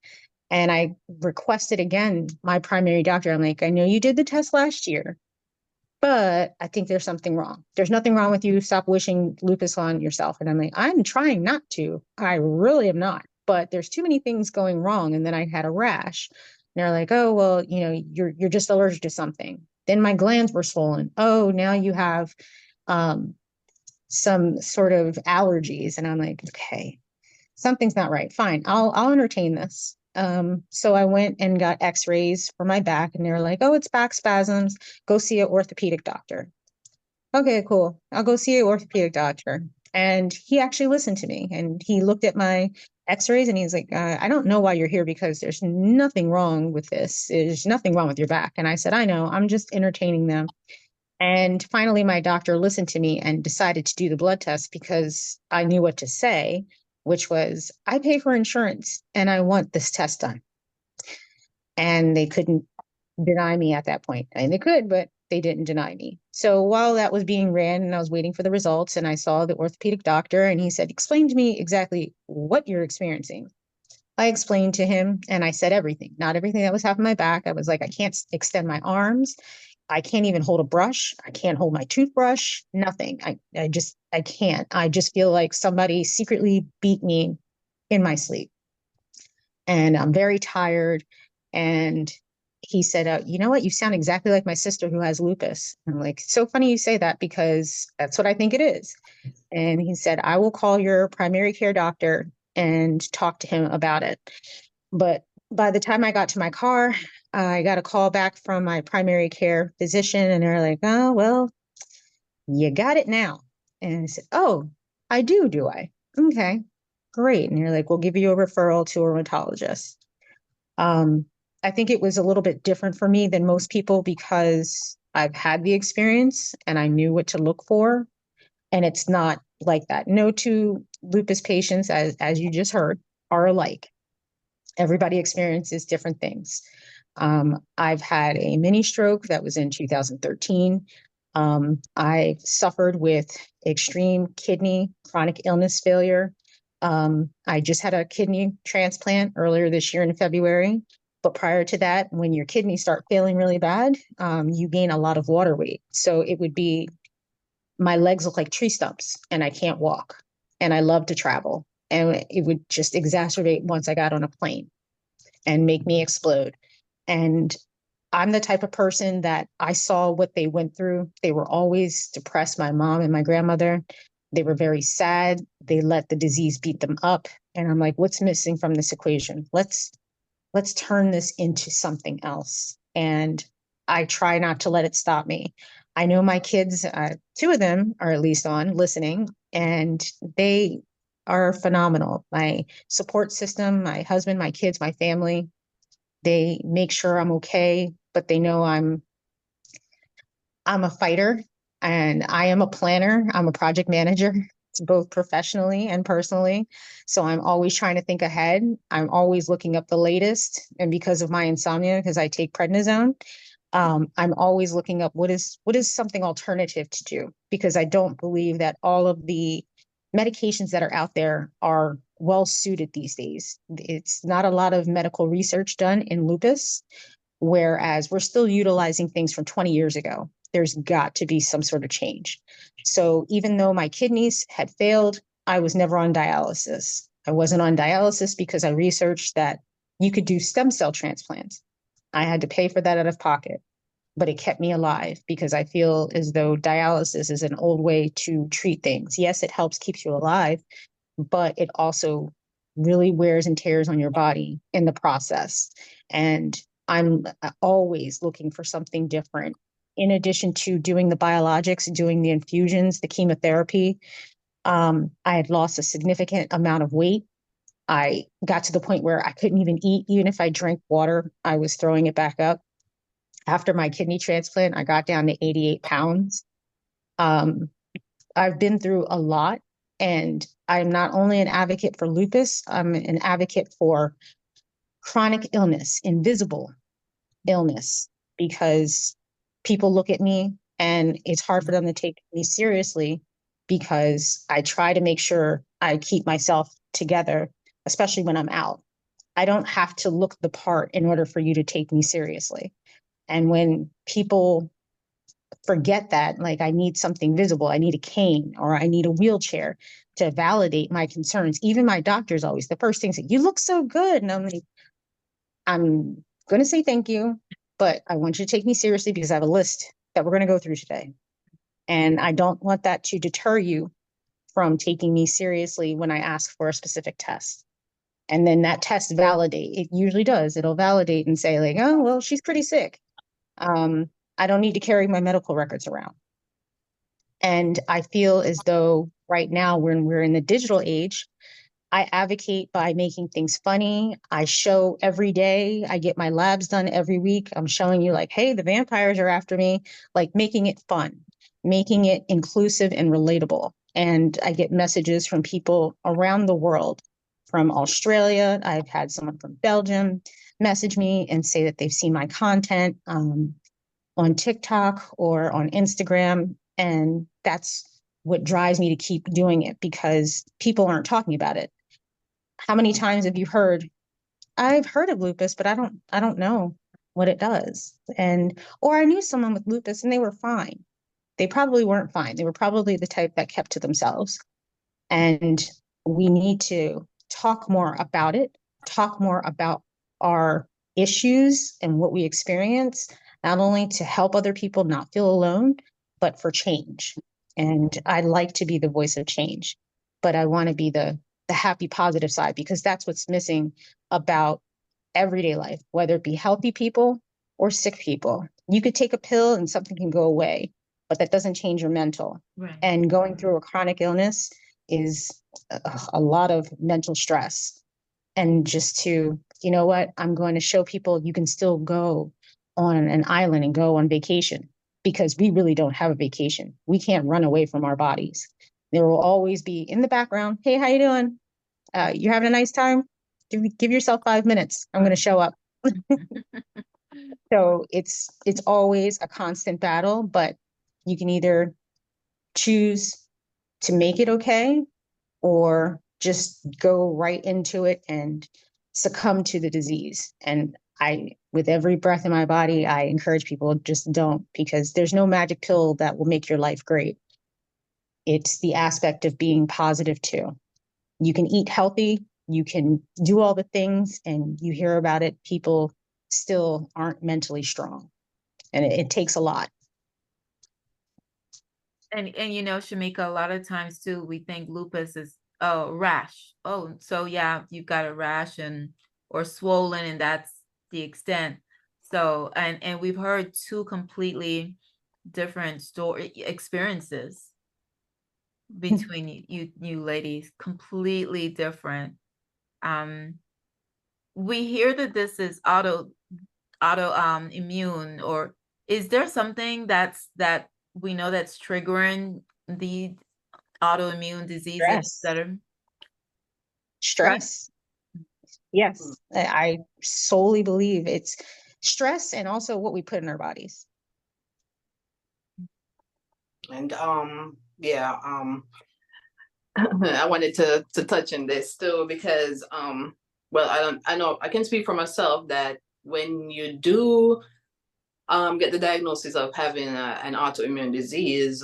E: And I requested again, my primary doctor. I'm like, I know you did the test last year, but I think there's something wrong. There's nothing wrong with you. Stop wishing lupus on yourself. And I'm like, I'm trying not to. I really am not. But there's too many things going wrong. And then I had a rash. And they're like, oh, well, you're just allergic to something. Then my glands were swollen. Oh, now you have some sort of allergies. And I'm like, okay, something's not right. Fine, I'll entertain this. So I went and got x-rays for my back and they were like, oh, it's back spasms. Go see an orthopedic doctor. Okay, cool. I'll go see an orthopedic doctor. And he actually listened to me and he looked at my x-rays and he's like, I don't know why you're here because there's nothing wrong with this. There's nothing wrong with your back. And I said, I know, I'm just entertaining them. And finally, my doctor listened to me and decided to do the blood test because I knew what to say, which was, I pay for insurance and I want this test done. And they couldn't deny me at that point. And they could, but they didn't deny me. So while that was being ran and I was waiting for the results and I saw the orthopedic doctor and he said, explain to me exactly what you're experiencing. I explained to him and I said everything, not everything that was happening my back. I was like, I can't extend my arms. I can't even hold a brush. I can't hold my toothbrush, nothing. I can't. I just feel like somebody secretly beat me in my sleep. And I'm very tired. And he said, you know what? You sound exactly like my sister who has lupus. And I'm like, so funny you say that because that's what I think it is. And he said, I will call your primary care doctor and talk to him about it. But by the time I got to my car, I got a call back from my primary care physician and they're like, oh, well, you got it now. And I said, oh, I do I? Okay. great. And you're like, we'll give you a referral to a rheumatologist. I think it was a little bit different for me than most people because I've had the experience and I knew what to look for. And it's not like that. No two lupus patients, as you just heard, are alike. Everybody experiences different things. I've had a mini stroke that was in 2013. I suffered with extreme kidney chronic illness failure. I just had a kidney transplant earlier this year in February. But prior to that, when your kidneys start failing really bad, you gain a lot of water weight. So it would be, my legs look like tree stumps and I can't walk. And I love to travel. And it would just exacerbate once I got on a plane and make me explode. And I'm the type of person that I saw what they went through. They were always depressed, my mom and my grandmother. They were very sad. They let the disease beat them up. And I'm like, what's missing from this equation? Let's turn this into something else. And I try not to let it stop me. I know my kids, two of them are at least on listening, and they are phenomenal. My support system, my husband, my kids, my family, they make sure I'm okay, but they know I'm a fighter and I am a planner. I'm a project manager, both professionally and personally. So I'm always trying to think ahead. I'm always looking up the latest. And because of my insomnia, because I take prednisone, I'm always looking up what is something alternative to do, because I don't believe that all of the medications that are out there are well suited these days. It's not a lot of medical research done in lupus, whereas we're still utilizing things from 20 years ago. There's got to be some sort of change. So even though my kidneys had failed, I was never on dialysis. I wasn't on dialysis because I researched that you could do stem cell transplants. I had to pay for that out of pocket, but it kept me alive because I feel as though dialysis is an old way to treat things. Yes, it helps keep you alive, but it also really wears and tears on your body in the process. And I'm always looking for something different. In addition to doing the biologics, doing the infusions, the chemotherapy, I had lost a significant amount of weight. I got to the point where I couldn't even eat. Even if I drank water, I was throwing it back up. After my kidney transplant, I got down to 88 pounds. I've been through a lot, and I'm not only an advocate for lupus, I'm an advocate for chronic illness, invisible illness, because people look at me and it's hard for them to take me seriously because I try to make sure I keep myself together, especially when I'm out. I don't have to look the part in order for you to take me seriously. And when people forget that, like, I need something visible, I need a cane or I need a wheelchair to validate my concerns. Even my doctor's always the first thing say, you look so good. And I'm like, I'm going to say thank you, but I want you to take me seriously because I have a list that we're going to go through today. And I don't want that to deter you from taking me seriously when I ask for a specific test. And then that test it usually does. It'll validate and say like, oh, well, she's pretty sick. I don't need to carry my medical records around. And I feel as though right now, when we're in the digital age, I advocate by making things funny. I show every day. I get my labs done every week. I'm showing you like, hey, the vampires are after me, like making it fun, making it inclusive and relatable. And I get messages from people around the world, from Australia. I've had someone from Belgium message me and say that they've seen my content on TikTok or on Instagram. And that's what drives me to keep doing it, because people aren't talking about it. How many times have you heard, I've heard of lupus, but I don't know what it does. Or I knew someone with lupus and they were fine. They probably weren't fine. They were probably the type that kept to themselves. And we need to talk more about it, talk more about our issues and what we experience, not only to help other people not feel alone, but for change. And I like to be the voice of change, but I want to be the happy, positive side, because that's what's missing about everyday life, whether it be healthy people or sick people. You could take a pill and something can go away, but that doesn't change your mental.
A: Right.
E: And going through a chronic illness is a lot of mental stress. And just to, you know what, I'm going to show people you can still go on an island and go on vacation, because we really don't have a vacation. We can't run away from our bodies. There will always be in the background, hey, how you doing? You having a nice time? Give yourself 5 minutes. I'm going to show up. So it's always a constant battle, but you can either choose to make it okay, or just go right into it and succumb to the disease. And with every breath in my body, I encourage people, just don't, because there's no magic pill that will make your life great. It's the aspect of being positive too. You can eat healthy, you can do all the things, and you hear about it, people still aren't mentally strong. And it takes a lot.
A: And you know, Shamekka, a lot of times too, we think lupus is a rash. Oh, so yeah, you've got a rash or swollen, and that's the extent. So, and we've heard two completely different experiences between you ladies, completely different. We hear that this is immune, or is there something that we know that's triggering the autoimmune diseases that are
E: Stress. Yes, I solely believe it's stress, and also what we put in our bodies.
B: And yeah, I wanted to touch on this too, because well, I know I can speak for myself that when you do get the diagnosis of having an autoimmune disease,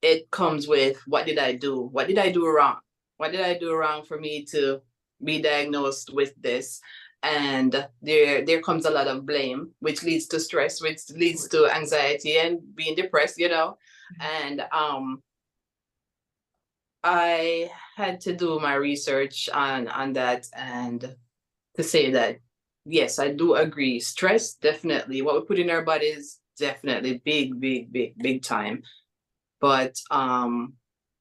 B: it comes with, what did I do? What did I do wrong? What did I do wrong for me to be diagnosed with this? And there comes a lot of blame, which leads to stress, which leads to anxiety and being depressed, you know. And I had to do my research on that, and to say that, yes, I do agree. Stress, definitely. What we put in our bodies, definitely big time. But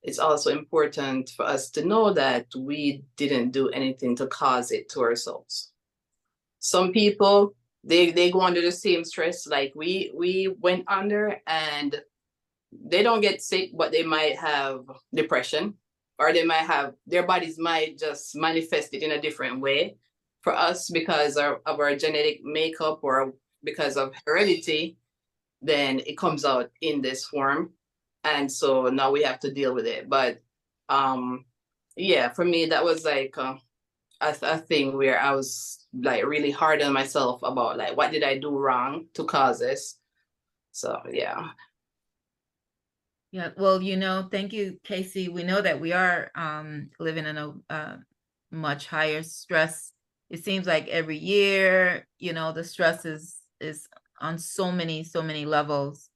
B: it's also important for us to know that we didn't do anything to cause it to ourselves. Some people, they go under the same stress like we went under, and they don't get sick, but they might have depression, or they might have, their bodies might just manifest it in a different way. For us, because of our genetic makeup, or because of heredity, then it comes out in this form. And so now we have to deal with it. But yeah, for me, that was like a thing where I was like really hard on myself about like, what did I do wrong to cause this? So yeah.
A: Yeah, well, you know, thank you, Casey. We know that we are living in a much higher stress. It seems like every year, you know, the stress is on so many levels.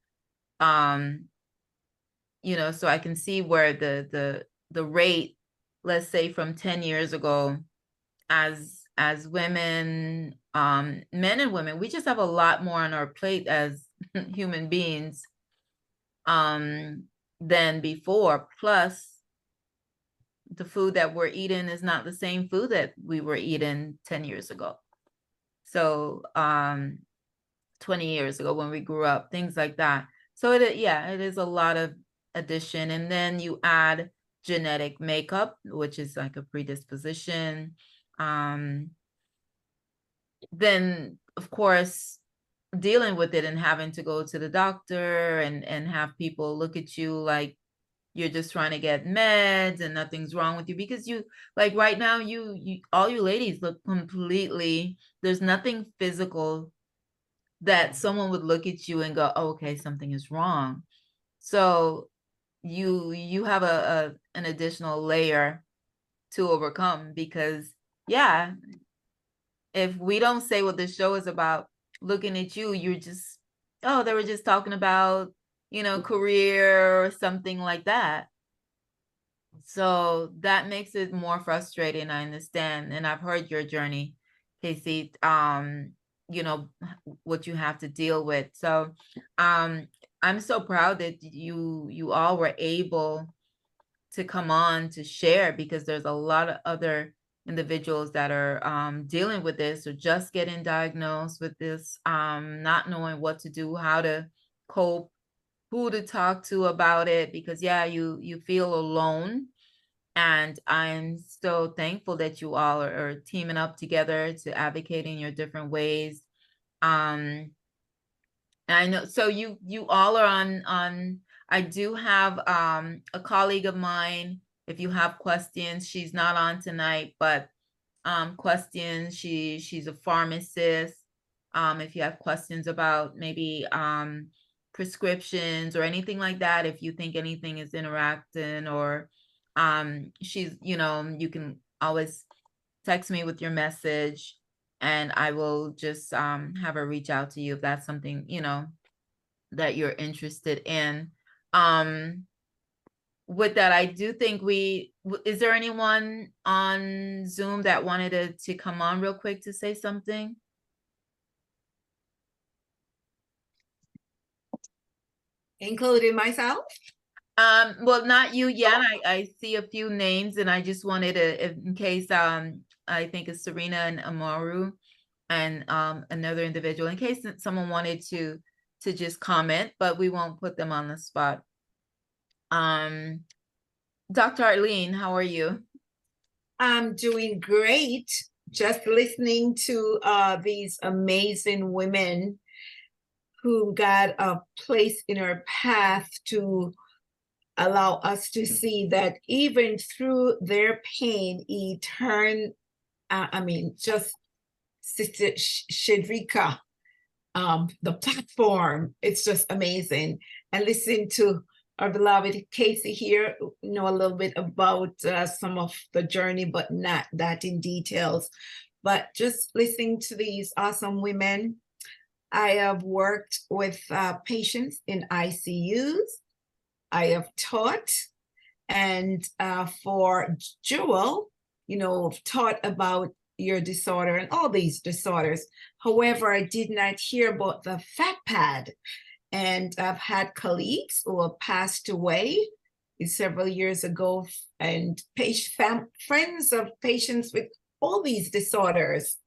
A: You know, so I can see where the rate, let's say from 10 years ago, as women, men and women, we just have a lot more on our plate as human beings than before. Plus, the food that we're eating is not the same food that we were eating 10 years ago. So 20 years ago when we grew up, things like that. So it is a lot of addition. And then you add genetic makeup, which is like a predisposition. Then of course, dealing with it and having to go to the doctor and have people look at you like you're just trying to get meds and nothing's wrong with you, because you, like right now, you all you ladies look completely, there's nothing physical that someone would look at you and go, oh, okay, something is wrong. So you have an additional layer to overcome, because yeah, if we don't say what the show is about, looking at you, you're just, oh, they were just talking about, you know, career or something like that. So that makes it more frustrating. I understand. And I've heard your journey, Casey, you know, what you have to deal with. So I'm so proud that you all were able to come on to share, because there's a lot of other individuals that are dealing with this, or just getting diagnosed with this, not knowing what to do, how to cope, who to talk to about it, because yeah, you feel alone. And I'm so thankful that you all are teaming up together to advocate in your different ways. I know, so you all are on, I do have a colleague of mine, if you have questions, she's not on tonight, but questions, she's a pharmacist. If you have questions about maybe prescriptions or anything like that, if you think anything is interacting, or she's, you know, you can always text me with your message, and I will just have her reach out to you if that's something, you know, that you're interested in. With that, I do think is there anyone on Zoom that wanted to come on real quick to say something?
F: Including myself?
A: Well, not you yet. I see a few names, and I just wanted to, in case, I think it's Serena and Amaru, and another individual, in case someone wanted to just comment, but we won't put them on the spot. Dr. Arlene, how are you?
F: I'm doing great. Just listening to these amazing women who got a place in our path to allow us to see that even through their pain, just Sister Shedrica, the platform, it's just amazing. And listen to our beloved Casey here, know a little bit about some of the journey, but not that in details. But just listening to these awesome women. I have worked with patients in ICUs. I have taught, and for Jewel, you know, taught about your disorder and all these disorders. However, I did not hear about the fat pad. And I've had colleagues who have passed away several years ago, and friends of patients with all these disorders.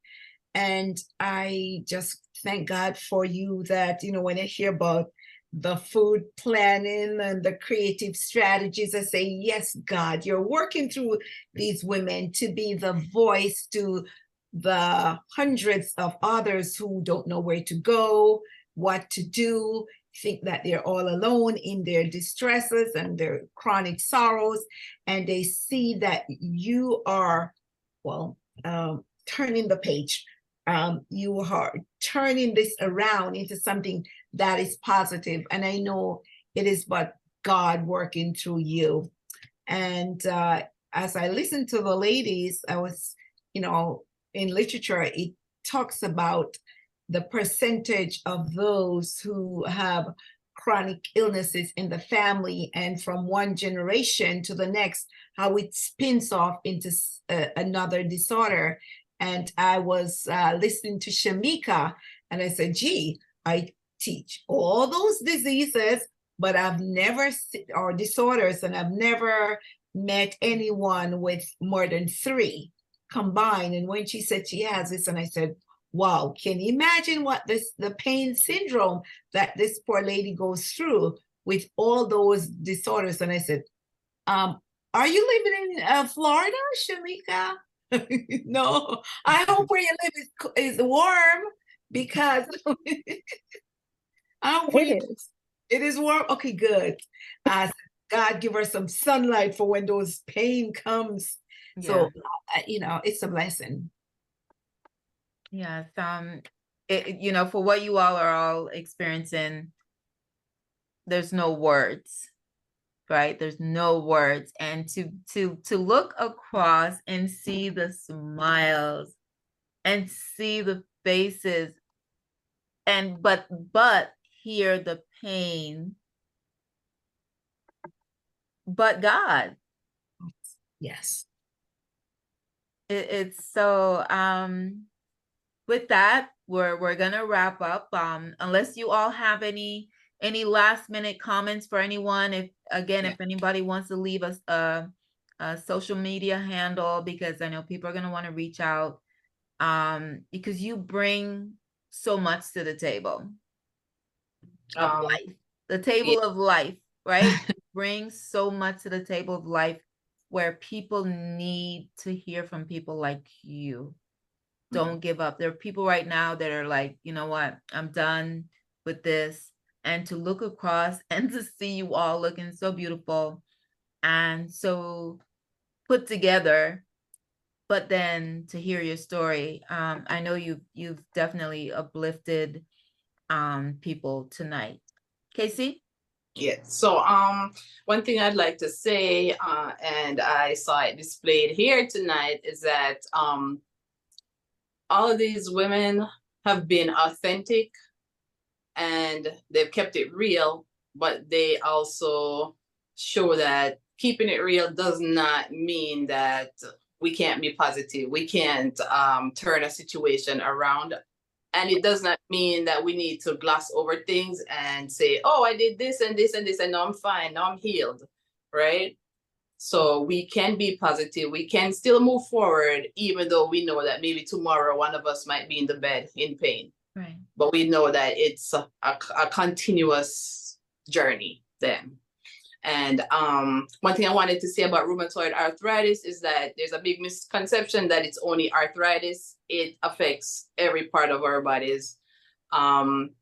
F: And I just thank God for you that, you know, when I hear about the food planning and the creative strategies, I say, yes, God, you're working through these women to be the voice to the hundreds of others who don't know where to go, what to do, think that they're all alone in their distresses and their chronic sorrows. And they see that you are, turning the page. You are turning this around into something that is positive. And I know it is but God working through you. And as I listened to the ladies, I was, you know, in literature, it talks about the percentage of those who have chronic illnesses in the family, and from one generation to the next, how it spins off into another disorder. And I was listening to SHAMEKKA, and I said, gee, I teach all those diseases, but I've never, or disorders, and I've never met anyone with more than 3 combined. And when she said she has this, and I said, wow, can you imagine what the pain syndrome that this poor lady goes through with all those disorders? And I said, are you living in Florida, SHAMEKKA? No, I hope where you live is warm, because it is warm. Okay, good. God, give her some sunlight for when those pain comes. Yeah. So, you know, it's a blessing.
A: Yes. You know, for what you all are all experiencing, there's no words, right? There's no words. And to look across and see the smiles and see the faces, and but hear the pain, but God.
F: Yes.
A: It's so with that, we're gonna wrap up. Unless you all have any any last minute comments for anyone? If
F: Yeah.
A: if anybody wants to leave us a social media handle, because I know people are going to want to reach out, because you bring so much to the table of life, the table of life, right? You bring so much to the table of life where people need to hear from people like you. Don't give up. There are people right now that are like, you know what, I'm done with this. And to look across and to see you all looking so beautiful and so put together, but then to hear your story, I know you've definitely uplifted people tonight. Casey?
B: Yeah. So one thing I'd like to say, and I saw it displayed here tonight, is that all of these women have been authentic and they've kept it real, but they also show that keeping it real does not mean that we can't be positive. We can't turn a situation around. And it does not mean that we need to gloss over things and say, oh, I did this and this and this, and now I'm fine, now I'm healed, right? So we can be positive. We can still move forward, even though we know that maybe tomorrow one of us might be in the bed in pain.
A: Right.
B: But we know that it's a continuous journey then. And one thing I wanted to say about rheumatoid arthritis is that there's a big misconception that it's only arthritis. It affects every part of our bodies. And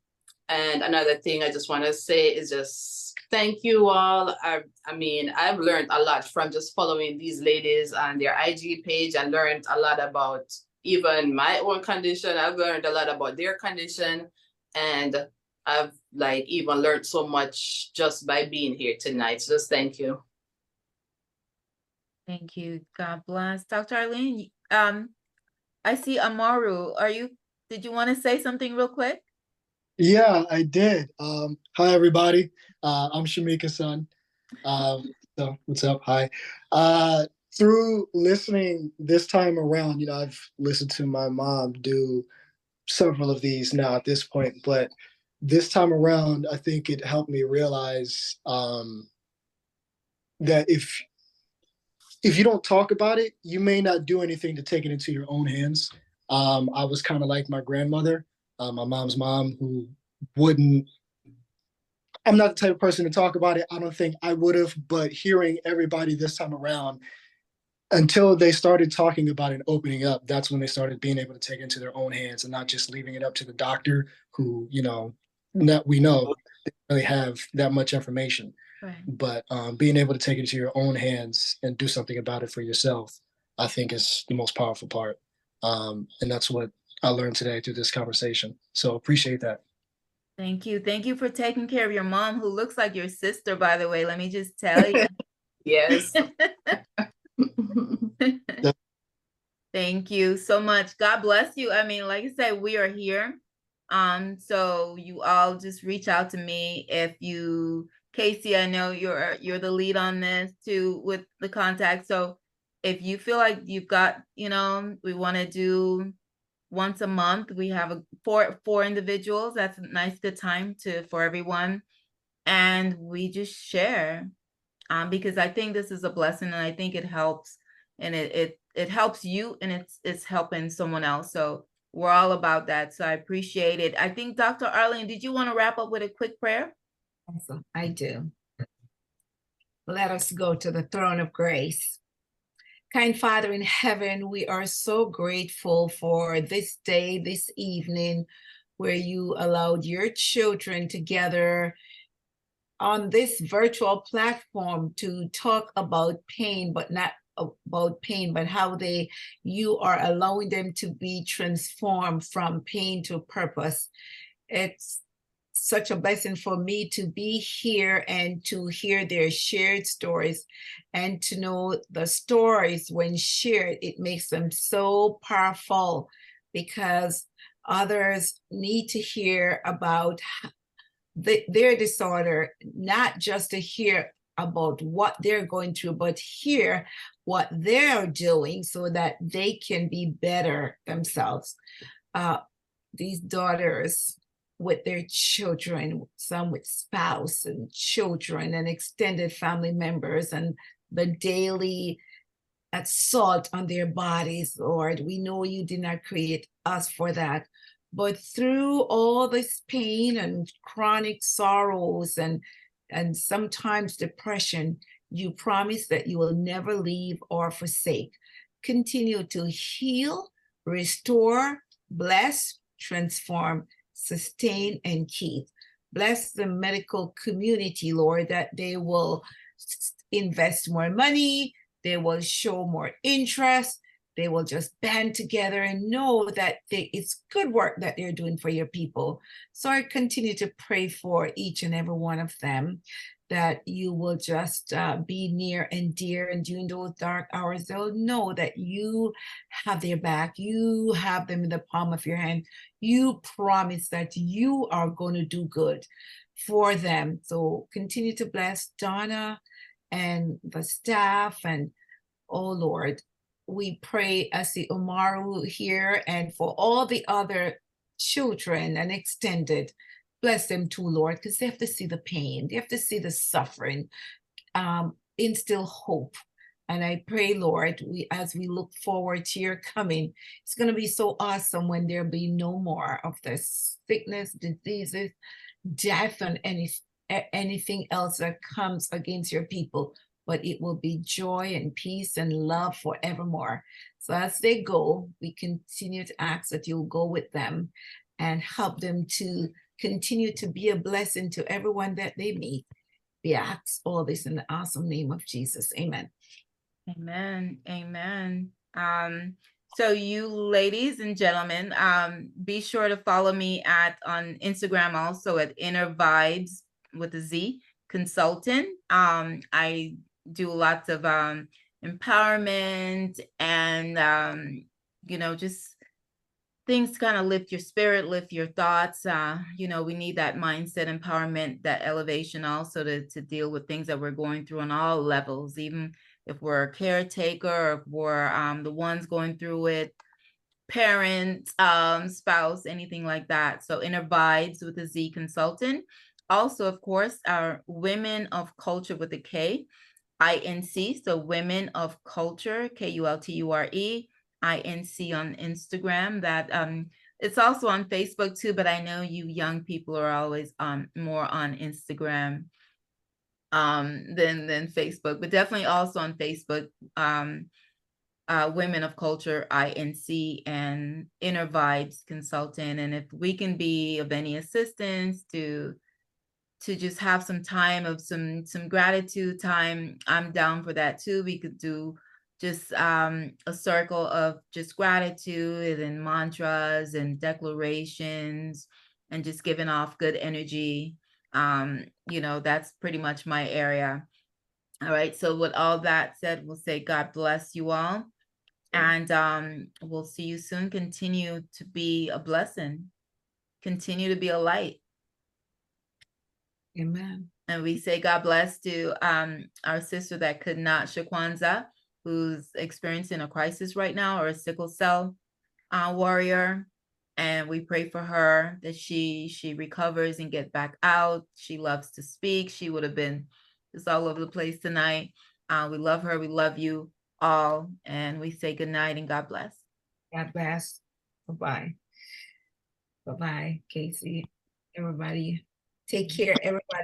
B: another thing I just want to say is just thank you all. I mean, I've learned a lot from just following these ladies on their IG page and learned a lot about even my own condition. I've learned a lot about their condition, and I've like even learned so much just by being here tonight. So just thank you.
A: Thank you. God bless. Dr. Arlene, I see Amaru. Did you want to say something real quick?
G: Yeah, I did. Hi, everybody. I'm SHAMEKKA's son. So what's up? Hi. Through listening this time around, you know, I've listened to my mom do several of these now at this point, but this time around, I think it helped me realize that if you don't talk about it, you may not do anything to take it into your own hands. I was kind of like my grandmother, my mom's mom, who wouldn't. I'm not the type of person to talk about it. I don't think I would have, but hearing everybody this time around, until they started talking about it and opening up, that's when they started being able to take it into their own hands and not just leaving it up to the doctor who, you know, that we know they don't really have that much information.
A: Right.
G: But being able to take it into your own hands and do something about it for yourself, I think is the most powerful part. And that's what I learned today through this conversation. So appreciate that.
A: Thank you. Thank you for taking care of your mom, who looks like your sister, by the way. Let me just tell you.
B: Yes.
A: Thank you so much. God bless you. I mean, like I said, we are here. So you all just reach out to me if you, Casey, I know you're the lead on this too with the contact. So if you feel like you've got, you know, we want to do once a month, we have four individuals. That's a nice good time for everyone. And we just share, because I think this is a blessing, and I think it helps, and it helps you, and it's helping someone else. So we're all about that. So I appreciate it. I think Dr. Arlene, did you want to wrap up with a quick prayer?
F: Awesome. I do. Let us go to the throne of grace. Kind Father in heaven, we are so grateful for this day, this evening, where you allowed your children to gather on this virtual platform to talk about pain, but not about pain, but how you are allowing them to be transformed from pain to purpose. It's such a blessing for me to be here and to hear their shared stories, and to know the stories when shared, it makes them so powerful, because others need to hear about their disorder, not just to hear about what they're going through, but hear what they're doing so that they can be better themselves. These daughters with their children, some with spouse and children and extended family members, and the daily assault on their bodies, Lord. We know you did not create us for that. But through all this pain and chronic sorrows and sometimes depression, you promise that you will never leave or forsake. Continue to heal, restore, bless, transform, sustain, and keep. Bless the medical community, Lord, that they will invest more money, they will show more interest, they will just band together and know that it's good work that they're doing for your people. So I continue to pray for each and every one of them, that you will just be near and dear, and during those dark hours, they'll know that you have their back, you have them in the palm of your hand. You promise that you are going to do good for them. So continue to bless Donna and the staff, and oh Lord, we pray as the Umaru here and for all the other children and extended. Bless them too, Lord, because they have to see the pain, they have to see the suffering, instill hope. And I pray, Lord, as we look forward to your coming, it's going to be so awesome when there be no more of this sickness, diseases, death, and anything else that comes against your people. But it will be joy and peace and love forevermore. So as they go, we continue to ask that you'll go with them and help them to continue to be a blessing to everyone that they meet. We ask all this in the awesome name of Jesus. Amen.
A: Amen. Amen. So you ladies and gentlemen, be sure to follow me on Instagram also at Inner Vibez with a Z Consultant. I do lots of empowerment and just things to kind of lift your spirit, lift your thoughts. We need that mindset empowerment, that elevation also to deal with things that we're going through on all levels, even if we're a caretaker, or if we're the ones going through it, parent, spouse, anything like that. So Inner Vibez with a Z Consultant. Also, of course, our Women of Kulture with a K, INC. So Women of Kulture, KULTURE, INC on Instagram. That it's also on Facebook too, but I know you young people are always more on Instagram than Facebook, but definitely also on Facebook. Women of Kulture, INC, and Inner Vibez Consultant. And if we can be of any assistance to just have some time of some gratitude time, I'm down for that too. We could do just a circle of just gratitude and mantras and declarations and just giving off good energy. That's pretty much my area. All right. So with all that said, we'll say God bless you all. And we'll see you soon. Continue to be a blessing. Continue to be a light.
F: Amen.
A: And we say God bless to our sister that could not, Shakwanza, who's experiencing a crisis right now, or a sickle cell warrior. And we pray for her that she recovers and get back out. She loves to speak. She would have been just all over the place tonight. We love her. We love you all. And we say good night and God bless.
F: God bless. Bye-bye. Bye-bye, Casey. Everybody, take care, everybody.